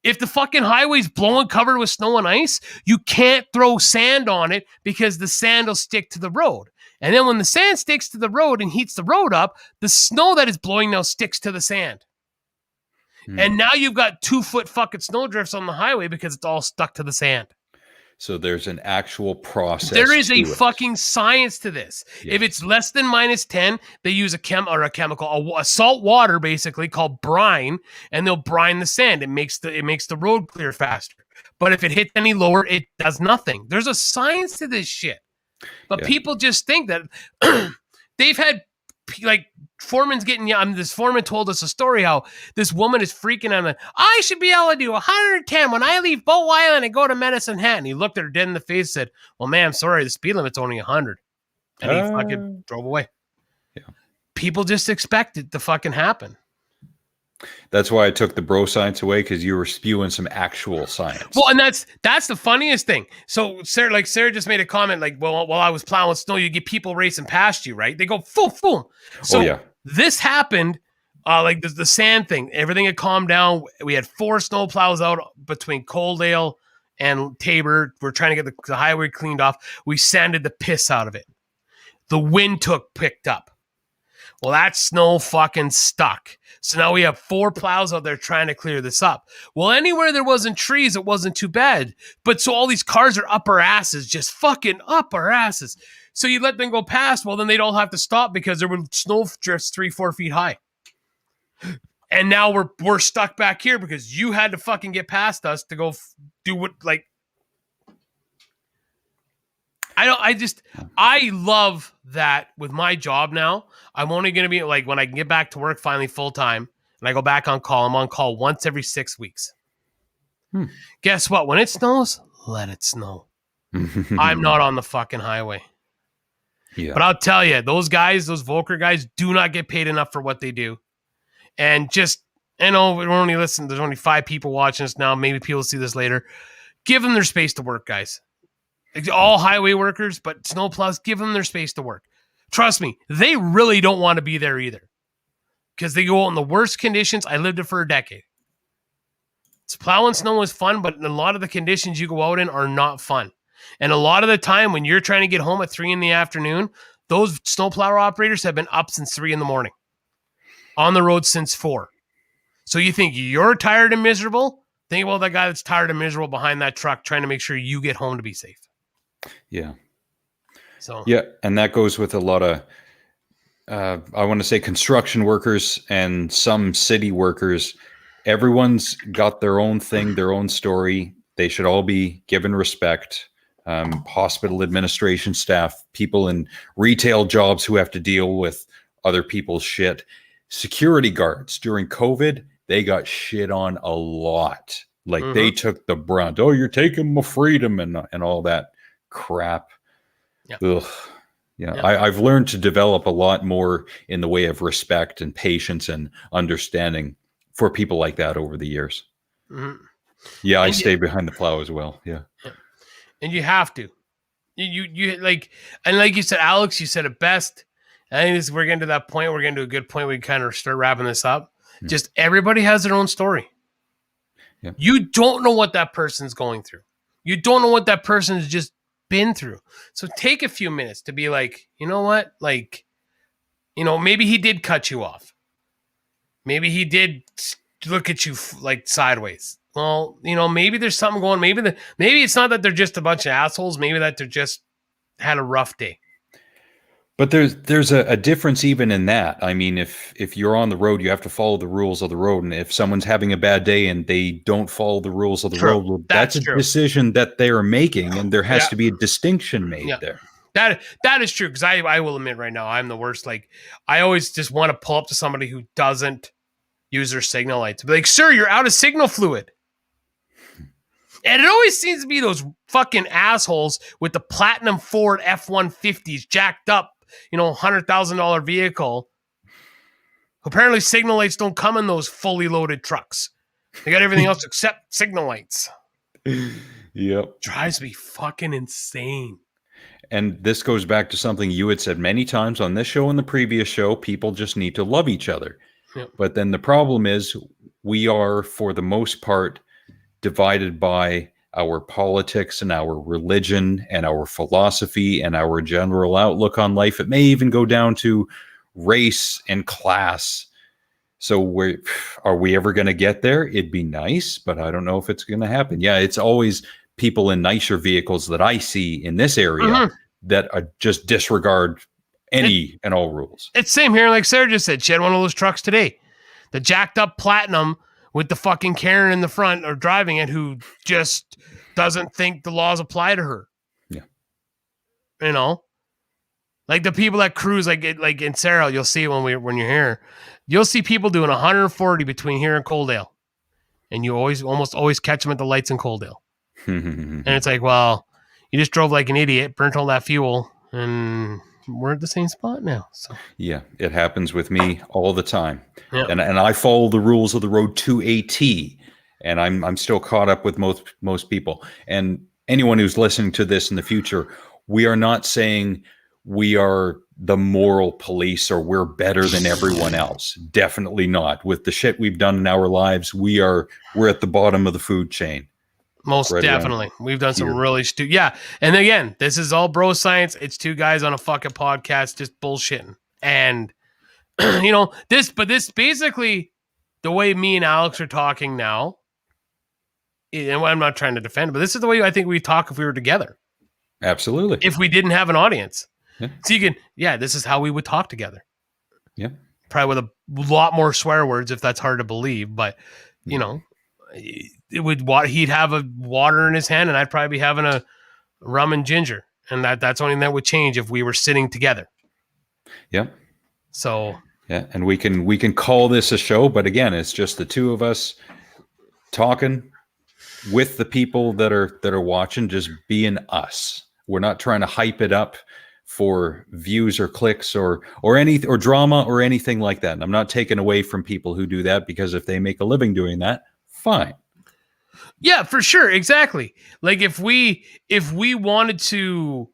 If the fucking highway's blowing covered with snow and ice, you can't throw sand on it because the sand will stick to the road. And then when the sand sticks to the road and heats the road up, the snow that is blowing now sticks to the sand. And now you've got 2-foot fucking snowdrifts on the highway because it's all stuck to the sand. So there's an actual process. There is a fucking science to this. Yeah. If it's less than minus 10, they use a salt water basically called brine, and they'll brine the sand. It makes the road clear faster. But if it hits any lower, it does nothing. There's a science to this shit. But people just think that they've had like foreman's getting, this foreman told us a story how this woman is freaking out. I should be able to do 110 when I leave Bow Island and go to Medicine Hat. And he looked at her dead in the face and said, well, ma'am, sorry, the speed limit's only 100. And he fucking drove away. Yeah. People just expect it to fucking happen. That's why I took the bro science away, because you were spewing some actual science. Well, and that's the funniest thing. So Sarah just made a comment like, well, while I was plowing snow, you get people racing past you, right? They go boom, boom. So yeah. this happened, like the sand thing. Everything had calmed down. We had 4 snow plows out between Coaldale and Tabor. We're trying to get the highway cleaned off. We sanded the piss out of it. The wind picked up. Well, that snow fucking stuck. So now we have 4 plows out there trying to clear this up. Well, anywhere there wasn't trees, it wasn't too bad. But so all these cars are up our asses, just fucking up our asses. So you let them go past, well, then they'd all have to stop because there were snow drifts 3-4 feet high. And now we're stuck back here because you had to fucking get past us to go do what, like, I love that with my job now. I'm only going to be like, when I can get back to work finally full time and I go back on call, I'm on call once every 6 weeks. Guess what? When it snows, let it snow. I'm not on the fucking highway. Yeah. But I'll tell you, those guys, those Volker guys, do not get paid enough for what they do. And just, I know we're only listening. There's only 5 people watching us now. Maybe people see this later. Give them their space to work, guys. All highway workers, but snowplows, give them their space to work. Trust me, they really don't want to be there either. Because they go out in the worst conditions. I lived it for a decade. So plowing snow is fun, but a lot of the conditions you go out in are not fun. And a lot of the time when you're trying to get home at 3 p.m, those snowplower operators have been up since 3 a.m. On the road since 4. So you think you're tired and miserable? Think about that guy that's tired and miserable behind that truck trying to make sure you get home to be safe. Yeah. So Yeah, and that goes with a lot of, I want to say, construction workers and some city workers. Everyone's got their own thing, their own story. They should all be given respect. Hospital administration staff, people in retail jobs who have to deal with other people's shit. Security guards during COVID, they got shit on a lot. Like they took the brunt. Oh, you're taking my freedom and all that crap. Yeah. Ugh. Yeah. I've learned to develop a lot more in the way of respect and patience and understanding for people like that over the years. Yeah, I stay behind the plow as well. Yeah. And you have to. You like, and like you said, Alex, you said it best. I think we're getting to that point. We're getting to a good point. We kind of start wrapping this up. Just everybody has their own story. Yeah. You don't know what that person's going through. You don't know what that person's just been through. So take a few minutes to be like, you know what? Like, you know, maybe he did cut you off. Maybe he did look at you like sideways. Well, you know, maybe there's something going. Maybe it's not that they're just a bunch of assholes. Maybe that they're just had a rough day. But there's a difference even in that. I mean, if you're on the road, you have to follow the rules of the road. And if someone's having a bad day and they don't follow the rules of the road, well, that's a decision that they are making, and there has to be a distinction made there. That is true, because I will admit right now, I'm the worst. Like, I always just want to pull up to somebody who doesn't use their signal lights. Be like, sir, you're out of signal fluid. And it always seems to be those fucking assholes with the platinum Ford F-150s jacked up, you know, $100,000 vehicle. Apparently signal lights don't come in those fully loaded trucks. They got everything else except signal lights. Yep. Drives me fucking insane. And this goes back to something you had said many times on this show and the previous show. People just need to love each other. Yep. But then the problem is we are, for the most part, divided by our politics and our religion and our philosophy and our general outlook on life. It may even go down to race and class. So are we ever going to get there? It'd be nice, but I don't know if it's going to happen. Yeah, it's always people in nicer vehicles that I see in this area that just disregard any and all rules. It's same here. Like Sarah just said, she had one of those trucks today. The jacked up platinum with the fucking Karen in the front or driving it who just doesn't think the laws apply to her. Yeah. You know? Like the people that cruise, like in Sarah, you'll see when you're here, you'll see people doing 140 between here and Coaldale. And you almost always catch them at the lights in Coaldale. And it's like, well, you just drove like an idiot, burnt all that fuel, and we're at the same spot now. So Yeah, it happens with me all the time. Yeah. And I follow the rules of the road to a T, and I'm still caught up with most people. And anyone who's listening to this in the future, we are not saying we are the moral police or we're better than everyone else. Definitely not. With the shit we've done in our lives, we're at the bottom of the food chain. most Right around definitely, we've done some here. really stupid. Yeah, and again, this is all bro science. It's two guys on a fucking podcast just bullshitting, and this basically the way me and Alex are talking now. And I'm not trying to defend, but this is the way I think we talk if we were together. Absolutely. If we didn't have an audience, Yeah. so this is how we would talk together. Yeah. Probably with a lot more swear words if that's hard to believe, but it would. He'd have a water in his hand, and I'd probably be having a rum and ginger, and that's only that would change if we were sitting together. Yeah. So Yeah, and we can call this a show, but again, it's just the two of us talking with the people that are watching, just being us. We're not trying to hype it up for views or clicks or drama or anything like that. And I'm not taking away from people who do that, because if they make a living doing that, fine. yeah, for sure, exactly. Like if we wanted to,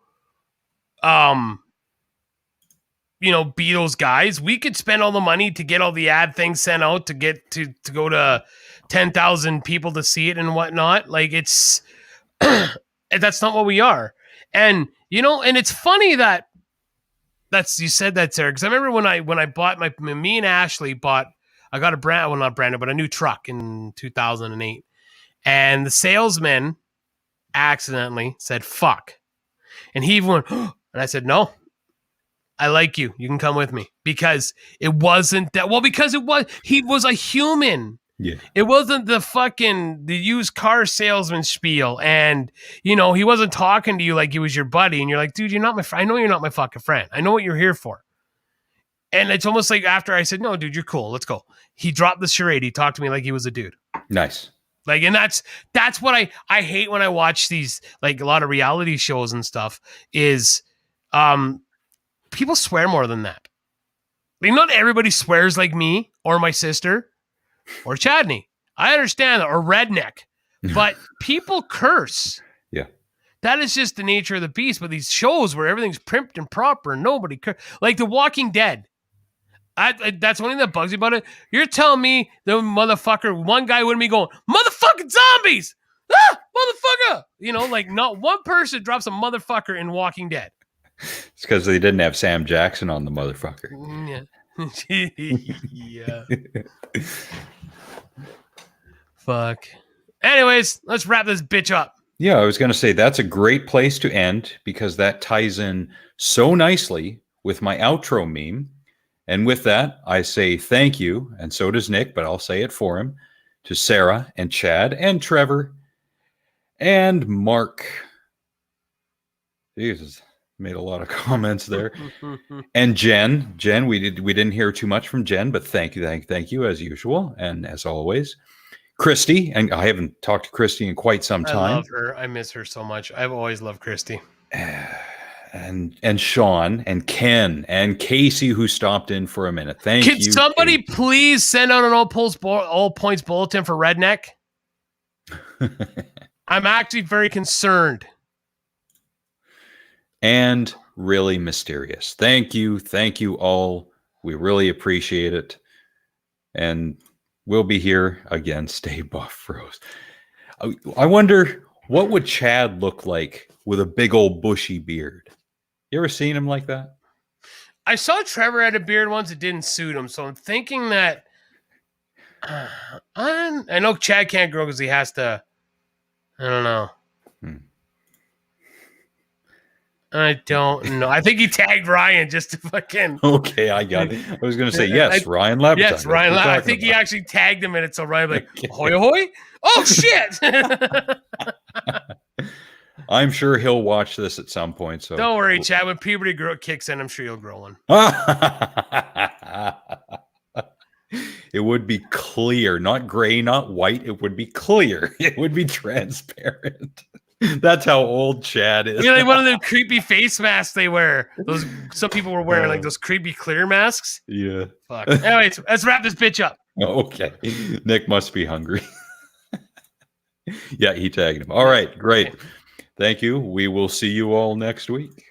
be those guys, we could spend all the money to get all the ad things sent out to get to go to 10,000 people to see it and whatnot. Like it's, that's not what we are. And, and it's funny you said that, Sarah, because I remember when I bought me and Ashley I got a new truck in 2008, and the salesman accidentally said, fuck. And he even went, and I said, no, I like you. You can come with me, because it wasn't that because he was a human. Yeah. It wasn't the used car salesman spiel. And, he wasn't talking to you like he was your buddy. And you're like, dude, you're not my friend. I know you're not my fucking friend. I know what you're here for. And it's almost like after I said, no, dude, you're cool. Let's go. He dropped the charade. He talked to me like he was a dude. Nice. Like, and that's what I hate when I watch these, like a lot of reality shows and stuff is, people swear more than that. Like, not everybody swears like me or my sister or Chadney. I understand that, or redneck, but people curse. Yeah. That is just the nature of the beast. But these shows where everything's primped and proper and nobody like The Walking Dead. That's one thing that bugs me about it. You're telling me the motherfucker, one guy wouldn't be going, motherfucking zombies! Ah, motherfucker! Like not one person drops a motherfucker in Walking Dead. It's because they didn't have Sam Jackson on the motherfucker. Yeah. Yeah. Fuck. Anyways, let's wrap this bitch up. Yeah, I was going to say that's a great place to end, because that ties in so nicely with my outro meme. And with that, I say thank you, and so does Nick, but I'll say it for him, to Sarah and Chad and Trevor and Mark. Jesus, made a lot of comments there. And Jen, we didn't hear too much from Jen, but thank you as usual and as always. Christy, and I haven't talked to Christy in quite some time. I love her. I miss her so much. I've always loved Christy. And Sean and Ken and Casey, who stopped in for a minute. Thank you. Can somebody please send out an all points bulletin for Redneck? I'm actually very concerned. And really mysterious. Thank you all. We really appreciate it. And we'll be here again. Stay buff, bros. I wonder, what would Chad look like with a big old bushy beard? You ever seen him like that? I saw Trevor had a beard once. It didn't suit him. So I'm thinking that I know Chad can't grow because he has to. I don't know. I don't know. I think he tagged Ryan just to fucking. Okay, I got it. I was going to say, yes, Ryan Labaton. Yes, Ryan Labaton. I think he actually tagged him in it. So Ryan like, ahoy, ahoy. Oh, shit. I'm sure he'll watch this at some point. So don't worry, Chad. When puberty kicks in, I'm sure you'll grow one. It would be clear, not gray, not white. It would be clear. It would be transparent. That's how old Chad is. You know, like one of the creepy face masks they wear. Those some people were wearing like those creepy clear masks. Yeah. Fuck. Anyways, let's wrap this bitch up. Okay. Nick must be hungry. Yeah, he tagged him. All right, great. Thank you. We will see you all next week.